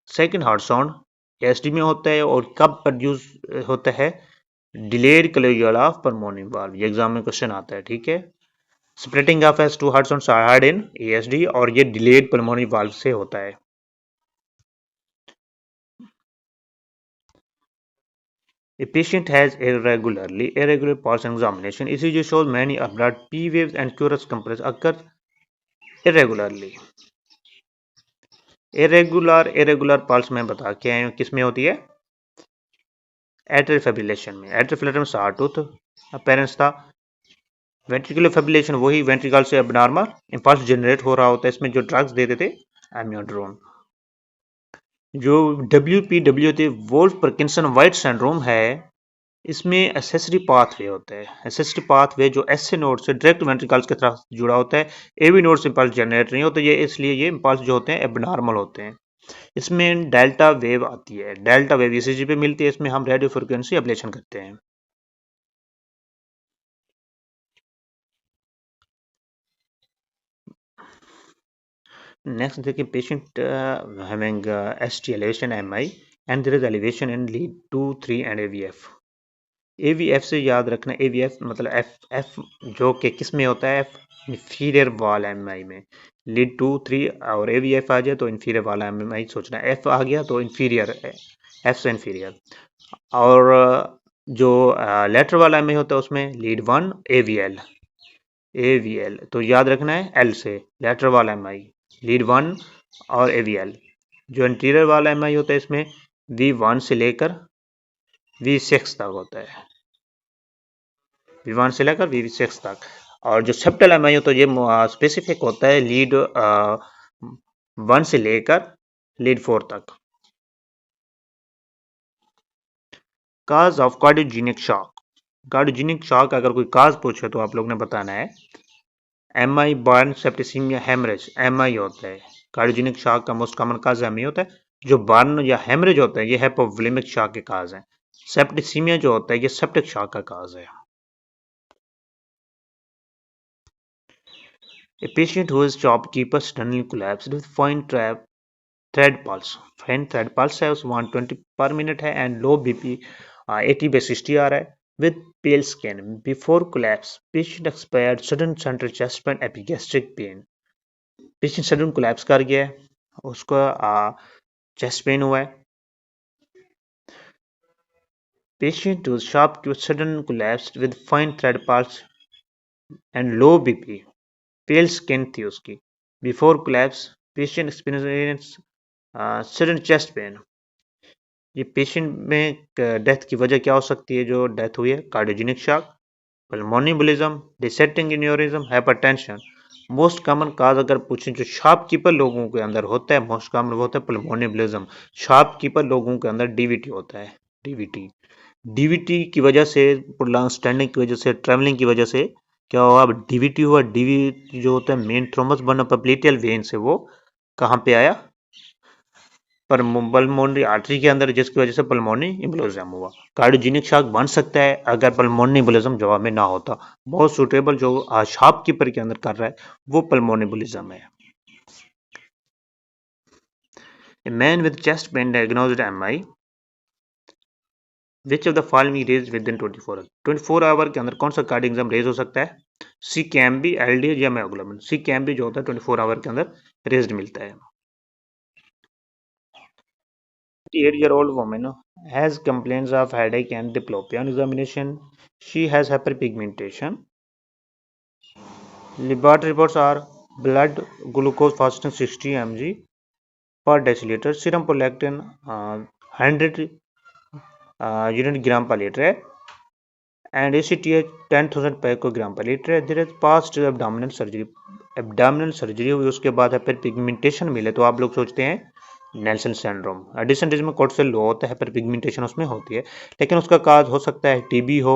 second heart sound ASD में होता है और कब प्रोड्यूस होता है, delayed closure of pulmonary valve. ये एग्जाम में क्वेश्चन आता है, ठीक है। Splitting of S two heart sound heard in ASD और ये डिलेड पल्मोनरी वाल्व से होता है। A patient has irregular pulse examination. ECG shows many blood P waves and curious compress occur irregularly. irregular pulse में बता के आए किस में होती है, एट्रियल फिब्रिलेशन में। एट्रियल फिब्रिलेशन में sawtooth अपीयरेंस था। वेंट्रिकुलर फिब्रिलेशन वही वेंट्रिकल से एबनॉर्मल इंपल्स जनरेट हो रहा होता है। इसमें जो ड्रग्स देते थे एमियोड्रोन। जो WPW थे वोल्फ पार्किंसन वाइट सिंड्रोम है, इसमें एसेसरी पाथवे होता है। एसेसरी पाथवे जो एसए नोड से डायरेक्ट वेंट्रिकल्स की तरफ जुड़ा होता है, एवी नोड से इंपल्स जनरेट नहीं होता, ये इसलिए ये इंपल्स जो होते हैं एबनॉर्मल होते हैं। इसमें डेल्टा वेव आती है, डेल्टा वेव ईसीजी पे मिलती है। इसमें हम रेडियो फ्रिक्वेंसी एब्लेशन करते हैं। नेक्स्ट देखिए, patient having ST elevation MI and there is elevation in lead 2 3 and aVF. AVF से याद रखना, एवीएफ मतलब एफ जो कि किस में होता है, एफ इंफीरियर वाल एमआई में। लीड 2 3 और एवीएफ आ जाए तो इंफीरियर वाला एमआई सोचना। एफ आ गया तो इंफीरियर, एफ से इंफीरियर। और जो लेटर वाला एम आई होता है उसमें लीड 1 AVL तो याद रखना है एल से लेटर वाला एम आई लीड 1 और AVL। जो इंटीरियर वाला एम आई होता है इसमें V1 से लेकर V6 तक होता है, V1 से लेकर V6 तक। और जो सेप्टल एम आई होता है ये स्पेसिफिक होता है लीड 1 से लेकर लीड 4 तक। Cause of cardiogenic shock, cardiogenic shock अगर कोई काज पूछे तो आप लोग ने बताना है M I burn septicaemia haemorrhage M I होता है। कार्डियोजेनिक शॉक का most common cause M I होता है। जो बर्न या हेमरेज होता है ये हाइपोवोलेमिक शॉक के काज है। सेप्टिसिमिया जो होता है ये सेप्टिक शॉक का काज है। A patient whose shopkeeper suddenly collapsed with fine thread pulse, fine thread pulse है उस 120 पर मिनट है एंड लो बीपी 80/60 आ रहा है with pale skin before collapse patient expired sudden central chest pain epigastric pain। Patient sudden collapse कर गया है, उसको चेस्ट पेन हुआ है। Patient was sharp to sudden collapse with fine thread pulse and low BP, pail skin थी उसकी। Before collapse patient experience sudden chest pain. ये patient में डेथ की वजह क्या हो सकती है? जो डेथ हुई है cardiogenic shock, pulmonary embolism, dissecting aneurysm, hypertension. Most common काज अगर पूछें जो शॉपकीपर लोगों के अंदर होता है मोस्ट कॉमन वो होता है पल्मोनी एम्बोलिज्म। शॉपकीपर लोगों के अंदर डीवीटी होता है, डीवीटी। डीवीटी की वजह से प्रोलॉन्ग स्टैंडिंग की वजह से ट्रैवलिंग की वजह से क्या हुआ? अब डीवीटी हुआ। डीवीटी जो होता है मेन थ्रोम्बस बना पॉप्लिटियल वेन से, वो कहाँ पे आया? पर पल्मोनरी आर्टरी के अंदर, जिसकी वजह से पल्मोनी एम्बोलिज्म हुआ। कार्डियोजेनिक शॉक बन सकता है अगर पल्मोनी एम्बोलिज्म जवाब में ना होता। बहुत सूटेबल जो शॉपकीपर के अंदर कर रहा है वो पल्मोनी एम्बोलिज्म है। A man with chest pain diagnosed MI, which of the following rise within 24 hour के अंदर कौन सा कार्डियक एग्जाम रेज हो सकता है? सी कैम बी, एलडीएच या मायोग्लोबिन। सी कैम बी जो होता है 24 आवर के अंदर रेज्ड मिलता है। 8-year-old woman has complaints of headache and diplopia on examination. She has hyperpigmentation. Laboratory reports are blood glucose fasting 60 mg per deciliter, serum prolactin 100 unit gram per liter है, and ACTH 10,000 picogram per liter है। There is past abdominal surgery, abdominal surgery हुई उसके बाद है फिर pigmentation मिले तो आप लोग सोचते हैं नेल्सन सिंड्रोम। एडिशन जिसमें कोर्टिसोल लो होता है, फिर पिगमेंटेशन उसमें होती है, लेकिन उसका काज हो सकता है टीबी हो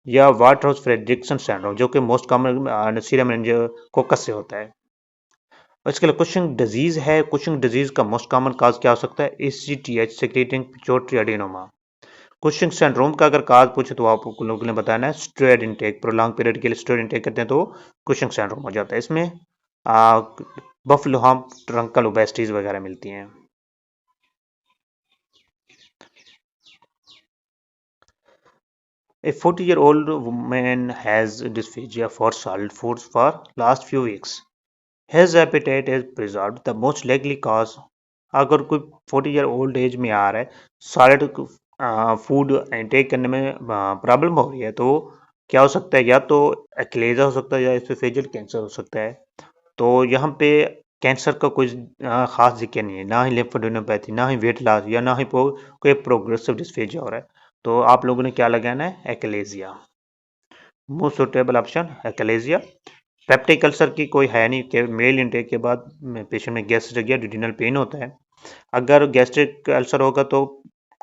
या वाटर हाउस फ्रेडरिक्सन सिंड्रोम जो कि मोस्ट कॉमन सीरम मेनिंजाइकोकस से होता है। इसके लिए कुशिंग डिजीज है। कुशिंग डिजीज का मोस्ट कॉमन काज क्या हो सकता है? ACTH secreting pituitary adenoma. Cushing syndrome का अगर काज पूछे तो आप लोगों ने बताना है स्टेरॉयड इंटेक, प्रोलॉन्ग पीरियड के लिए स्टेरॉयड इंटेक करते हैं तो कुशिंग सिंड्रोम हो जाता है। इसमें बफलो हम्प, ट्रंकल ओबेसिटीज वगैरह मिलती हैं। A 40-year-old woman has dysphagia for solid foods for last few weeks. His appetite is preserved. The most likely cause, अगर कोई 40 ईयर ओल्ड एज में आ रहा है, सॉलिड फूड इंटेक करने में प्रॉब्लम हो रही है, तो क्या हो सकता है? या तो एक्लेजा हो सकता है या एसोफेजियल कैंसर हो सकता है। तो यहाँ पे कैंसर का कोई खास जिक्र नहीं है, ना ही लिम्फोडेनोपैथी, ना ही वेट लॉस या ना ही कोई प्रोग्रेसिव डिस्फेजिया हो रहा है। तो आप लोगों ने क्या लगाना है? Achalasia. Most suitable option achalasia. Peptic ulcer की कोई है नहीं कि मेल इंटेक के बाद पेशेंट में गैस्ट्रिक या डिडिनल पेन होता है। अगर गैस्ट्रिक अल्सर होगा तो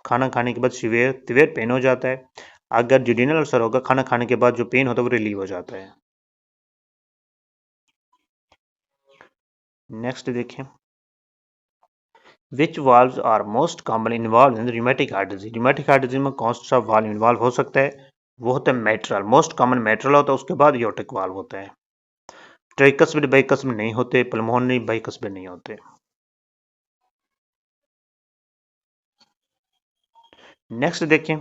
खाना खाने के बाद सीवियर पेन हो जाता है। अगर डिडिनल अल्सर होगा खाना खाने के बाद जो पेन होता है वो रिलीव हो जाता है। नेक्स्ट देखें, which valves are most common involve in rheumatic heart disease. Rheumatic heart disease में कौन सा वाल्व इन्वॉल्व हो सकता है? वो होता है मेट्रल। मोस्ट कॉमन मेट्रल होता है, उसके बाद योटिक वाल्व होता है। ट्राइकस्पिड बाइकस्पिड नहीं होते, पल्मोनरी बाइकस्पिड नहीं होते। नेक्स्ट देखें,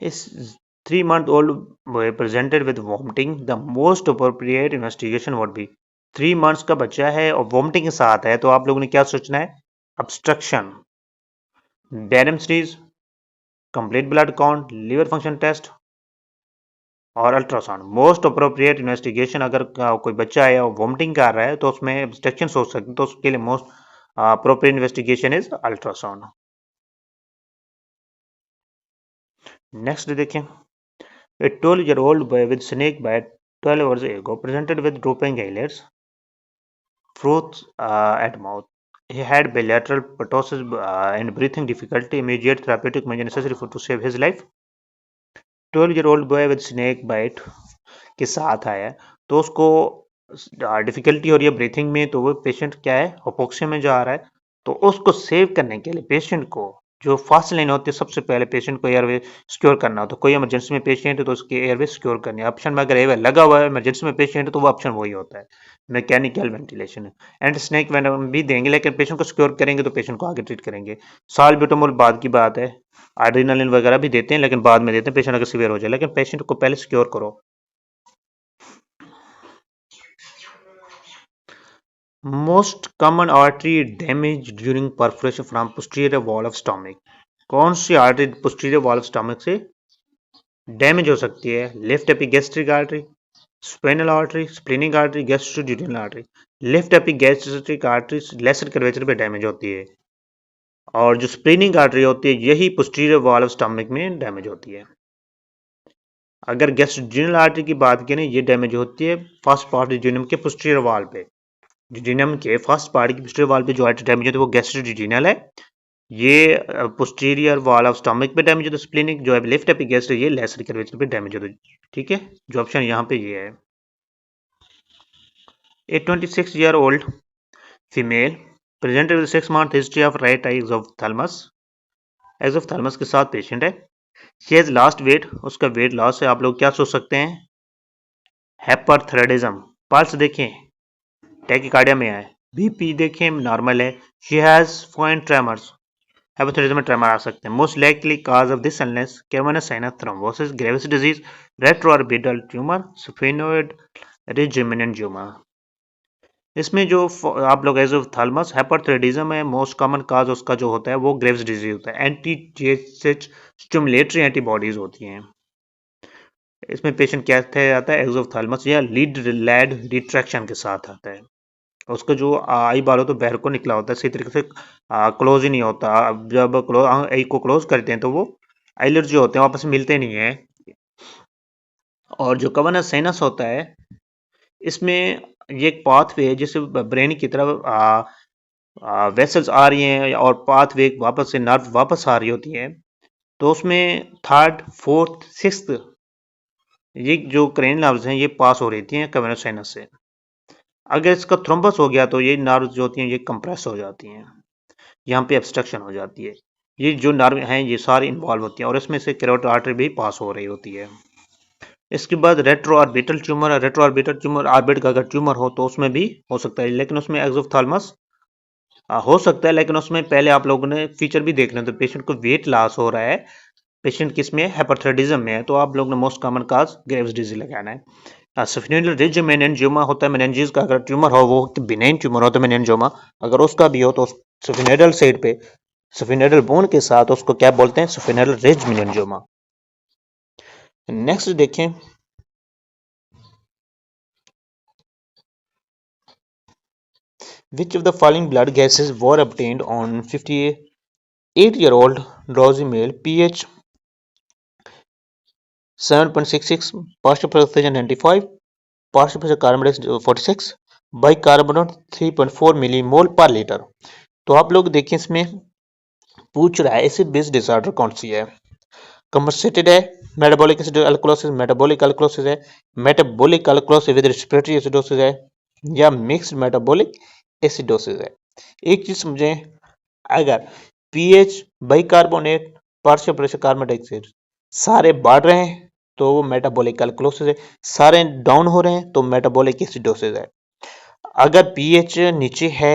इस 3 month old boy presented with vomiting, the most appropriate investigation would be। 3 months का बच्चा है और वॉमिटिंग के साथ है तो आप लोगों ने क्या सोचना है? obstruction barium series, complete blood count, liver function test और अल्ट्रासाउंड। मोस्ट अप्रोप्रिएट इन्वेस्टिगेशन, अगर कोई बच्चा है और वॉमिटिंग कर रहा है तो उसमें ऑब्स्ट्रक्शन हो सकते हैं, तो उसके लिए most appropriate investigation is ultrasound. Next देखें, a 12-year-old boy with snake bite 12 hours ago presented with drooping eyelids, froth at mouth. He had bilateral pertussis and breathing difficulty. Immediate therapeutic measure necessary to save his life. 12-year-old boy with snake bite के साथ आया है, तो उसको difficulty हो रही है breathing में, तो वो पेशेंट क्या है, हाइपोक्सिया में जा रहा है। तो उसको सेव करने के लिए पेशेंट को जो फर्स्ट लाइन होती है, सबसे पहले पेशेंट को एयरवे सिक्योर करना होता है। कोई इमरजेंसी में पेशेंट है तो उसके एयरवे सिक्योर करनी है। ऑप्शन में अगर एयरवे लगा हुआ है इमरजेंसी में पेशेंट है तो वो ऑप्शन वही होता है, mechanical ventilation. And snake venom भी देंगे, लेकिन पेशेंट को सिक्योर करेंगे तो पेशेंट को आगे ट्रीट करेंगे। साल्ब्यूटामोल बाद की बात है, एड्रेनालिन वगैरह भी देते हैं लेकिन बाद में देते हैं पेशेंट अगर सीवियर हो जाए, लेकिन पेशेंट को पहले सिक्योर करो। Most common artery damage during perforation from posterior wall of stomach. कौन सी artery posterior wall of stomach से डैमेज हो सकती है? Left epigastric artery, स्पेनल artery, splenic artery, gastroduodenal artery. Left epigastric artery lesser curvature पे damage होती है, और जो स्प्लीनिक आर्टरी होती है यही पोस्टीरियर वॉल ऑफ स्टमक में डैमेज होती है। अगर गैस्ट्रोड्यूडेनल आर्टरी की बात करें, ये डैमेज होती है फर्स्ट पार्ट जिनम के पोस्टीरियर वॉल पे। जिनम के फर्स्ट पार्ट की पोस्टीरियर वॉल पे जो आर्टरी डैमेज होती है वो गैस्ट्रोड्यूडेनल है। ये पोस्टीरियर वॉल ऑफ स्टमक पे डैमेज होता है। स्प्लीनिक जो है लेफ्ट एपिगैस्ट्रिक, ये लेसर कर्वेचर पे डैमेज होता है। ठीक है, जो ऑप्शन यहाँ पे ये है। A 26-year-old female presented with 6 month history of right eye exophthalmos। एक्सोफ्थाल्मस के साथ पेशेंट है। शी हैज लास्ट वेट, उसका वेट लॉस है। आप लोग क्या सोच सकते हैं? हाइपरथायराइडिज्म। पल्स देखें टैकीकार्डिया में है, बीपी देखें नॉर्मल है। She has fine tremors, hypothyroidism में ट्रेमर आ सकते हैं। Most likely cause of this illness cavernous sinus thrombosis, Graves disease, retroorbital tumour, sphenoid ridge meningioma. इसमें जो आप लोग एक्सोफ्थाल्मस हाइपरथायराइडिज्म है, मोस्ट कॉमन काज उसका जो होता है वो ग्रेव्स डिजीज होता है। एंटी जीएचएच स्टिमुलेटरी एंटीबॉडीज होती हैं। इसमें पेशेंट क्या आता है? एक्सोफ्थाल्मस या लीड लैड रिट्रैक्शन के साथ आता है। उसका जो आई बाल हो तो बाहर को निकला होता है, सही तरीके से क्लोज ही नहीं होता। अब जब आई को क्लोज करते हैं तो वो आईलिड्स जो होते हैं आपस में मिलते नहीं है। और जो कवर्नस साइनस होता है, इसमें ये एक पाथवे है जिससे ब्रेन की तरफ वेसल्स आ रही हैं और पाथवे वापस से नर्व वापस आ रही होती है। तो उसमें थर्ड, फोर्थ, सिक्स्थ ये जो क्रेनियल नर्व्स हैं ये पास हो रही थी कवर्नस साइनस से। अगर इसका थ्रोम्बस हो गया तो ये नर्व्स जो होती हैं ये कंप्रेस हो जाती हैं, यहाँ पे ऑब्स्ट्रक्शन हो जाती है। ये जो नर्व हैं ये सारी इन्वॉल्व होती हैं और इसमें से कैरोटिड आर्टरी भी पास हो रही होती है। इसके बाद retro orbital tumour. Retro orbital tumour orbit का अगर ट्यूमर हो तो उसमें भी हो सकता है, लेकिन उसमें एक्सोफ्थाल्मस हो सकता है, लेकिन उसमें पहले आप लोगों ने फीचर भी देखना है। तो पेशेंट को वेट लॉस हो रहा है, पेशेंट किसमें? हाइपरथायराइडिज्म में है, तो आप लोगों ने मोस्ट कॉमन काज ग्रेव्स डिजीज लगाना है। सफिनोइडल रिज मेनिंजियोमा होता है, मेनिंजीज का अगर ट्यूमर हो वो बिनाइन ट्यूमर होता है मेनिंजियोमा, अगर उसका भी हो तो सफिनोइडल साइड पे सफिनोइडल बोन के साथ उसको क्या बोलते हैं? सफिनोइडल रिज मेनिंजियोमा। नेक्स्ट देखें, which of the following blood gases were obtained on 58-year-old drowsy male, pH 7.66, partial precipitation 95, partial pressure carbon dioxide 46, bicarbonate 3.4 millimole पर लीटर। तो आप लोग देखिए इसमें पूछ रहा है एसिड बेस डिसऑर्डर कौन सी है? कंपनसेटेड है, मेटाबॉलिक एल्कोलोसिस, मेटाबॉलिक एल्कोलोसिस है, metabolic alkalosis with respiratory acidosis है, या मिक्स्ड मेटाबॉलिक एसिडोसिस है। एक चीज समझें, अगर pH, bicarbonate, partial pressure carbon dioxide सारे बढ़ रहे हैं तो वो मेटाबॉलिक एल्कोलोसिस है, सारे डाउन हो रहे हैं तो मेटाबॉलिक एसिडोसिस है। अगर पीएच नीचे है,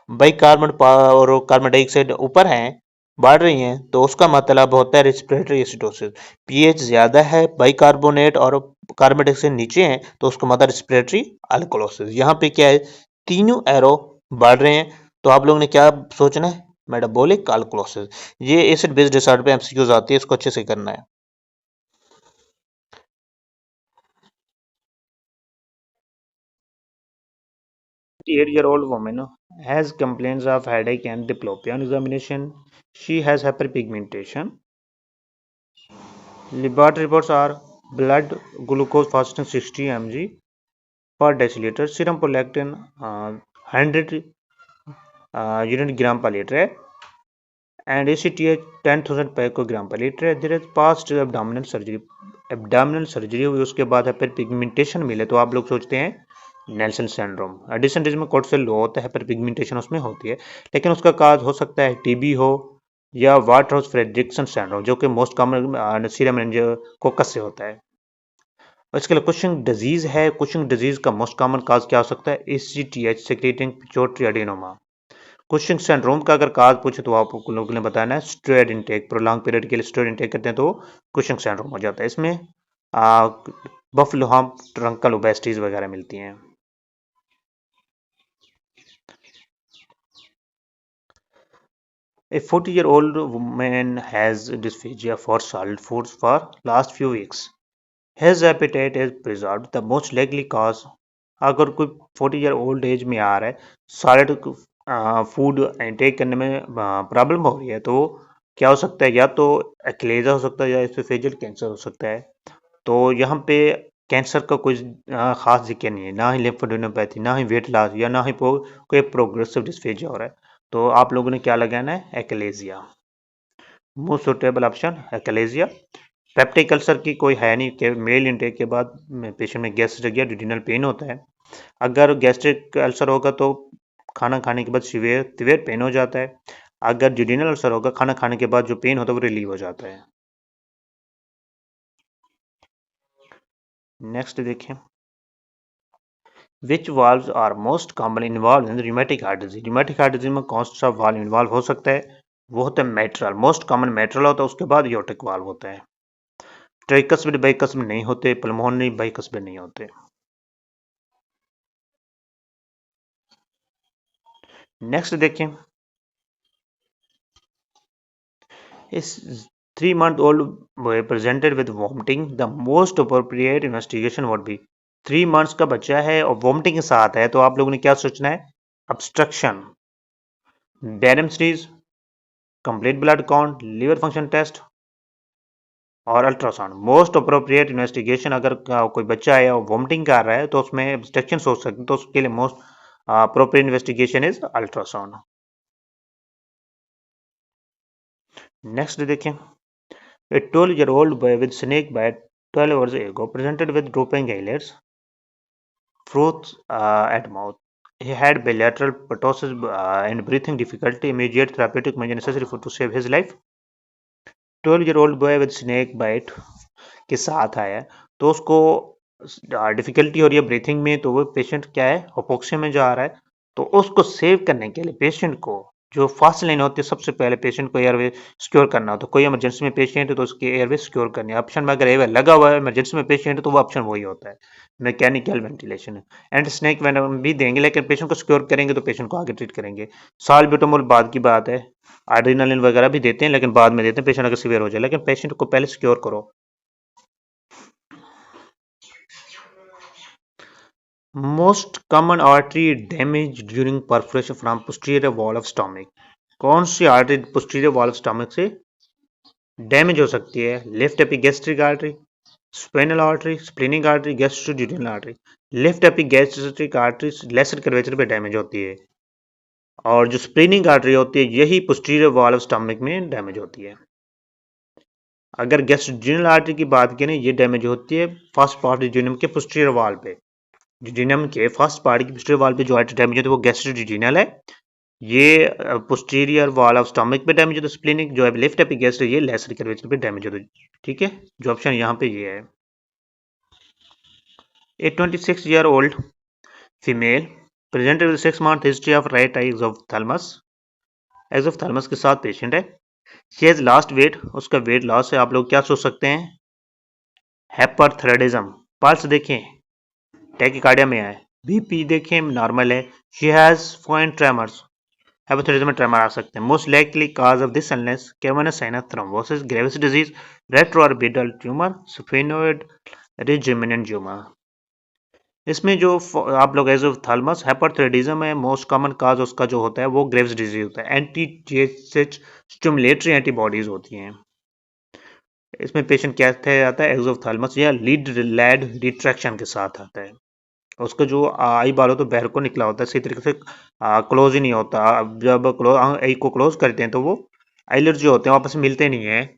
बाइकार्बन और कार्बन डाइऑक्साइड ऊपर है, बढ़ रही हैं, तो उसका मतलब होता है रेस्पिरेटरी एसिडोसिस। पीएच ज्यादा है, बाइकार्बोनेट और कार्बन डाइऑक्साइड नीचे हैं, तो उसका मतलब रेस्पिरेटरी अल्कोलोसिस। यहाँ पे क्या है? तीनों एरो बढ़ रहे हैं, तो आप लोगों ने क्या सोचना है? मेटाबॉलिक अल्कलोसिस, ये एसिड बेस्ड डिसऑर्डर पे एमसीक्यूज आती है, इसको अच्छे से करना है। 8-year-old woman has complaints of headache and diplopia. On examination, she has hyperpigmentation. Laboratory reports are blood glucose fasting 60 mg per deciliter, serum prolactin 100 unit gram per liter, and ACTH 10,000 picogram per liter. There is past abdominal surgery हुई, उसके बाद hyper pigmentation मिले तो आप लोग सोचते हैं Nelson syndrome. Addition जिसमें कोर्टिसोल लो होता है, हाइपर पिगमेंटेशन उसमें होती है, लेकिन उसका काज हो सकता है टीबी हो या वाटर हाउस फ्रेडरिक्सन सिंड्रोम, जो कि मोस्ट कॉमन सीरम मेनिंजाइकोकस से होता है। और इसके लिए कुशिंग डिजीज है। कुशिंग डिजीज का मोस्ट कॉमन काज क्या हो सकता है? ACTH secreting pituitary adenoma. Cushing syndrome का अगर काज पूछे तो आप लोगों ने बताना है स्टेरॉयड इंटेक, प्रोलॉन्ग पीरियड के लिए स्टेरॉयड इंटेक करते हैं तो कुशिंग सिंड्रोम हो जाता है। इसमें बफलो हम्प, ट्रंकल ओबेसिटीज वगैरह मिलती हैं। A 40-year-old woman has dysphagia for solid foods for last few weeks. His appetite is preserved. The most likely cause, अगर कोई 40 ईयर ओल्ड एज में आ रहा है, सॉलिड फूड इंटेक करने में प्रॉब्लम हो रही है, तो क्या हो सकता है? या तो एक्लेजा हो सकता है या एसोफेजियल कैंसर हो सकता है। तो यहाँ पे कैंसर का कोई खास जिक्र नहीं है, ना ही लिम्फोडेनोपैथी, ना ही वेट लॉस, या ना ही कोई प्रोग्रेसिव डिस्फेजिया हो रहा है। तो आप लोगों ने क्या लगाना है? Achalasia. Most suitable option achalasia. Peptic ulcer की कोई है नहीं कि मेल इंटेक के बाद पेशेंट में गैस्ट्रिक या डिडिनल पेन होता है। अगर गैस्ट्रिक अल्सर होगा तो खाना खाने के बाद सीवियर पेन हो जाता है। अगर डिडिनल अल्सर होगा, खाना खाने के बाद जो पेन होता है वो रिलीव हो जाता है। नेक्स्ट देखें, which valves are most common involve in rheumatic heart disease. Rheumatic heart disease में कौन सा वाल्व इन्वॉल्व हो सकता है? वो होता है मेट्रल। मोस्ट कॉमन मेट्रल होता है, उसके बाद योटिक वाल्व होता है। ट्राइकस्पिड बाइकस्पिड नहीं होते, पल्मोनरी बाइकस्पिड नहीं होते। नेक्स्ट देखें, इस 3 month old boy presented with vomiting, the most appropriate investigation would be। 3 months का बच्चा है और वॉमिटिंग के साथ है, तो आप लोगों ने क्या सोचना है? obstruction, barium series, complete blood count, liver function test और अल्ट्रासाउंड। मोस्ट अप्रोप्रिएट इन्वेस्टिगेशन, अगर कोई बच्चा है और वॉमिटिंग कर रहा है तो उसमें ऑब्स्ट्रक्शन सोच सकते हैं, तो उसके लिए most appropriate investigation is ultrasound. Next देखें, a 12-year-old boy with snake bite 12 hours ago presented with drooping eyelids, froth at mouth. He had bilateral pertussis and breathing difficulty. Immediate therapeutic measure necessary to save his life। 12-year-old boy with snake bite के साथ आया है, तो उसको difficulty हो रही है breathing में, तो वो पेशेंट क्या है? हाइपोक्सिया में जा रहा है। तो उसको सेव करने के लिए पेशेंट को जो फर्स्ट लाइन होती है, सबसे पहले पेशेंट को एयरवे सिक्योर करना हो। तो कोई इमरजेंसी में पेशेंट है तो उसके एयरवे सिक्योर करनी है। ऑप्शन में अगर एयरवे लगा हुआ है इमरजेंसी में पेशेंट है तो वो ऑप्शन वही होता है, mechanical ventilation. And snake venom भी देंगे, लेकिन पेशेंट को सिक्योर करेंगे तो पेशेंट को आगे ट्रीट करेंगे। साल्ब्यूटामोल बाद की बात है, एड्रेनालिन वगैरह भी देते हैं लेकिन बाद में देते हैं, पेशेंट अगर सीवियर हो जाए, लेकिन पेशेंट को पहले सिक्योर करो। Most common artery damage during perforation from posterior wall of stomach. कौन सी artery posterior wall of stomach से डैमेज हो सकती है? Left epigastric artery, स्पेनल artery, splenic artery, gastroduodenal artery. Left epigastric artery lesser curvature पे damage होती है, और जो स्प्लीनिक आर्टरी होती है यही पोस्टीरियर वॉल ऑफ स्टमक में डैमेज होती है। अगर गैस्ट्रोड्यूडेनल आर्टरी की बात करें, ये डैमेज होती है फर्स्ट पार्ट जिनम के पोस्टीरियर वॉल पे। जिनम के फर्स्ट पार्ट की पोस्टीरियर वॉल पे जो आर्टरी डैमेज होती है वो गैस्ट्रोड्यूडेनल है। ये पोस्टीरियर वॉल ऑफ स्टमक पे डैमेज होता है। स्प्लीनिक जो है लेफ्ट एपिगैस्ट्रिक, ये लेसर कर्वेचर पे डैमेज होता है। ठीक है, जो ऑप्शन यहाँ पे ये है। A 26-year-old female presented with 6 month history of right eye exophthalmos। एक्सोफ्थाल्मस के साथ पेशेंट है। शी हैज लास्ट वेट, उसका वेट लॉस है। आप लोग क्या सोच सकते हैं? हाइपरथायराइडिज्म। पल्स देखें, टैकीकार्डिया में है। बीपी देखें नॉर्मल है। She has point tremors. Hypothyroidism में ट्रेमर आ सकते हैं। Most likely cause of this illness cavernous sinus thrombosis, Graves disease, retroorbital tumour, sphenoid ridge meningioma. इसमें जो आप लोग एजोथैलेमस हाइपोथायराइडिज्म है, मोस्ट कॉमन काज उसका जो होता है वो ग्रेव्स डिजीज होता है। एंटी जीएसएच स्टिमुलेटरी एंटीबॉडीज होती हैं। इसमें पेशेंट क्या आता है एग्जोथैलेमस या लीड लैड रिट्रैक्शन के साथ आता है। उसका जो आई बाल हो तो बाहर को निकला होता है, सही तरीके से क्लोज ही नहीं होता। अब जब आई को क्लोज करते हैं तो वो आईलिड जो होते हैं आपस में मिलते नहीं है।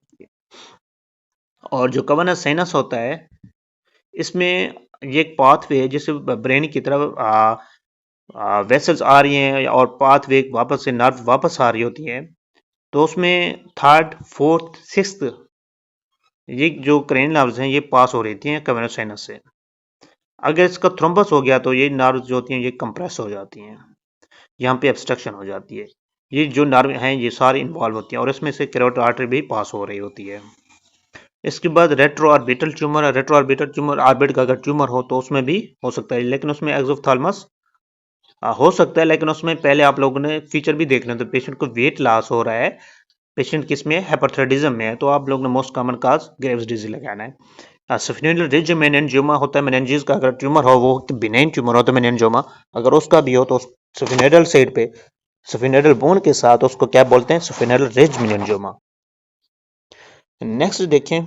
और जो कवर्नस साइनस होता है इसमें ये एक पाथवे है जिससे ब्रेन की तरफ वेसल्स आ रही हैं और पाथवे वापस से नर्व वापस आ रही होती है। तो उसमें थर्ड फोर्थ सिक्स्थ ये जो क्रेन नर्व्स हैं ये पास हो रही थी कवर्नस साइनस से। अगर इसका थ्रोम्बस हो गया तो ये नर्व जो होती हैं ये कंप्रेस हो जाती हैं, यहाँ पे ऑब्स्ट्रक्शन हो जाती है। ये जो नर्व हैं ये सारी इन्वॉल्व होती हैं और इसमें से कैरोटिड आर्टरी भी पास हो रही होती है। इसके बाद रेट्रो ऑर्बिटल ट्यूमर है। रेट्रो ऑर्बिटल ट्यूमर ऑर्बिट का अगर ट्यूमर हो तो उसमें भी हो सकता है, लेकिन उसमें एक्सोथैलेमस हो सकता है, लेकिन उसमें पहले आप लोगों ने फीचर भी देखना है। तो पेशेंट को वेट लॉस हो रहा है, पेशेंट किस में हाइपोथायराइडिज्म में है, तो आप लोगों ने मोस्ट कॉमन काज ग्रेव्स डिजीज लगाना है। स्फेनोइडल रिज मेनिंजियोमा होता है, मेनिंजेस का अगर ट्यूमर हो वो बिनाइन ट्यूमर होता है मेनिंजियोमा, अगर उसका भी हो तो स्फेनोइडल साइड पे स्फेनोइडल बोन के साथ उसको क्या बोलते हैं स्फेनोइडल रिज मेनिंजियोमा। नेक्स्ट देखें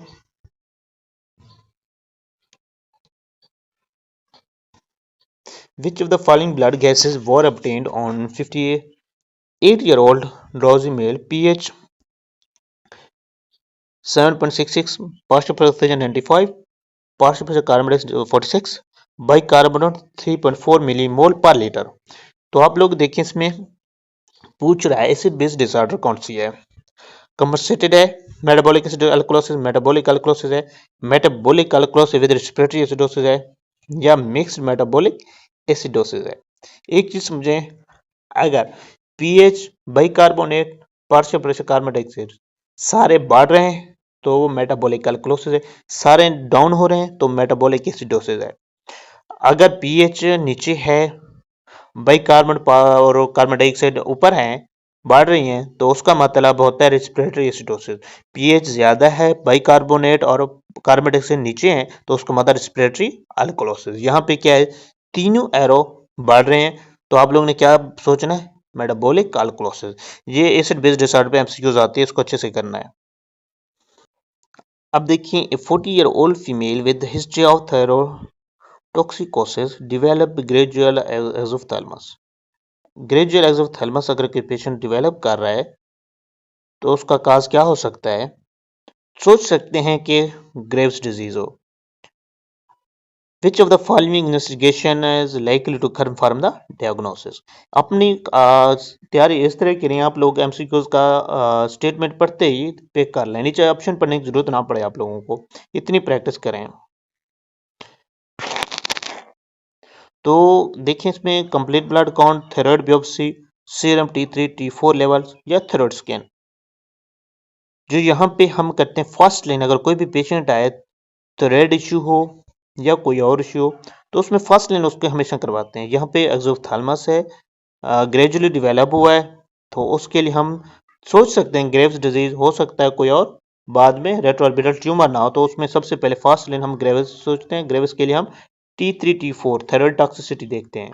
which of the following blood gases were obtained on 58-year-old drowsy male, pH 7.66, partial precipitation 95, partial pressure carbon dioxide 46, bicarbonate 3.4 millimole पर लीटर। तो आप लोग देखिए इसमें पूछ रहा है एसिड बेस डिसऑर्डर कौन सी है। कंपनसेटेड है, मेटाबॉलिक एल्कलोसिस, मेटाबॉलिक एल्कलोसिस है, metabolic alkalosis with respiratory acidosis है, या मिक्स्ड मेटाबॉलिक एसिडोसिस है। एक चीज समझें, अगर pH bicarbonate partial pressure carbon dioxide सारे बढ़ रहे हैं तो वो मेटाबॉलिक एल्कलोसिस है, सारे डाउन हो रहे हैं तो मेटाबॉलिक एसिडोसिस है। अगर पीएच नीचे है, बाइकार्बन और कार्बन डाइऑक्साइड ऊपर है, बढ़ रही हैं, तो उसका मतलब होता है रेस्पिरेटरी एसिडोसिस। पीएच ज्यादा है, बाइकार्बोनेट और कार्बन डाइऑक्साइड नीचे हैं, तो उसका मतलब रेस्पिरेटरी अल्कोलोसिस। यहाँ पे क्या है, तीनों एरो बढ़ रहे हैं, तो आप लोगों ने क्या सोचना है, मेटाबॉलिक अल्कोलोसिस। ये एसिड बेस्ड डिसऑर्डर पे एमसीक्यूज आती है, इसको अच्छे से करना है। अब देखिए, a 40-year-old female with history of thyrotoxicosis develop gradual exophthalmos. Gradual exophthalmos अगर कोई पेशेंट डेवलप कर रहा है तो उसका काज क्या हो सकता है, सोच सकते हैं कि ग्रेव्स डिजीज हो। Which of the following investigation is likely to confirm the diagnosis? अपनी तैयारी इस तरह की रही, आप लोग एमसीक्यूज का स्टेटमेंट पढ़ते ही पिक कर लें, नीचे ऑप्शन पढ़ने की जरूरत ना पड़े आप लोगों को, इतनी प्रैक्टिस करें। तो देखिए इसमें complete blood count, thyroid biopsy, serum T3 T4 levels या थायराइड स्कैन। जो यहाँ पे हम करते हैं फर्स्ट लाइन, अगर कोई भी पेशेंट आए थायराइड इश्यू हो या कोई और इश्यू हो तो उसमें फर्स्ट लाइन उसके हमेशा करवाते हैं। यहाँ पे एक्सोथैलेमस है, ग्रेजुअली डेवलप हुआ है, तो उसके लिए हम सोच सकते हैं ग्रेव्स डिजीज हो सकता है, कोई और बाद में रेट्रोऑर्बिटल ट्यूमर ना हो, तो उसमें सबसे पहले फर्स्ट लाइन हम ग्रेव्स सोचते हैं। ग्रेव्स के लिए हम T3 T4 थायराइड टॉक्सिसिटी देखते हैं।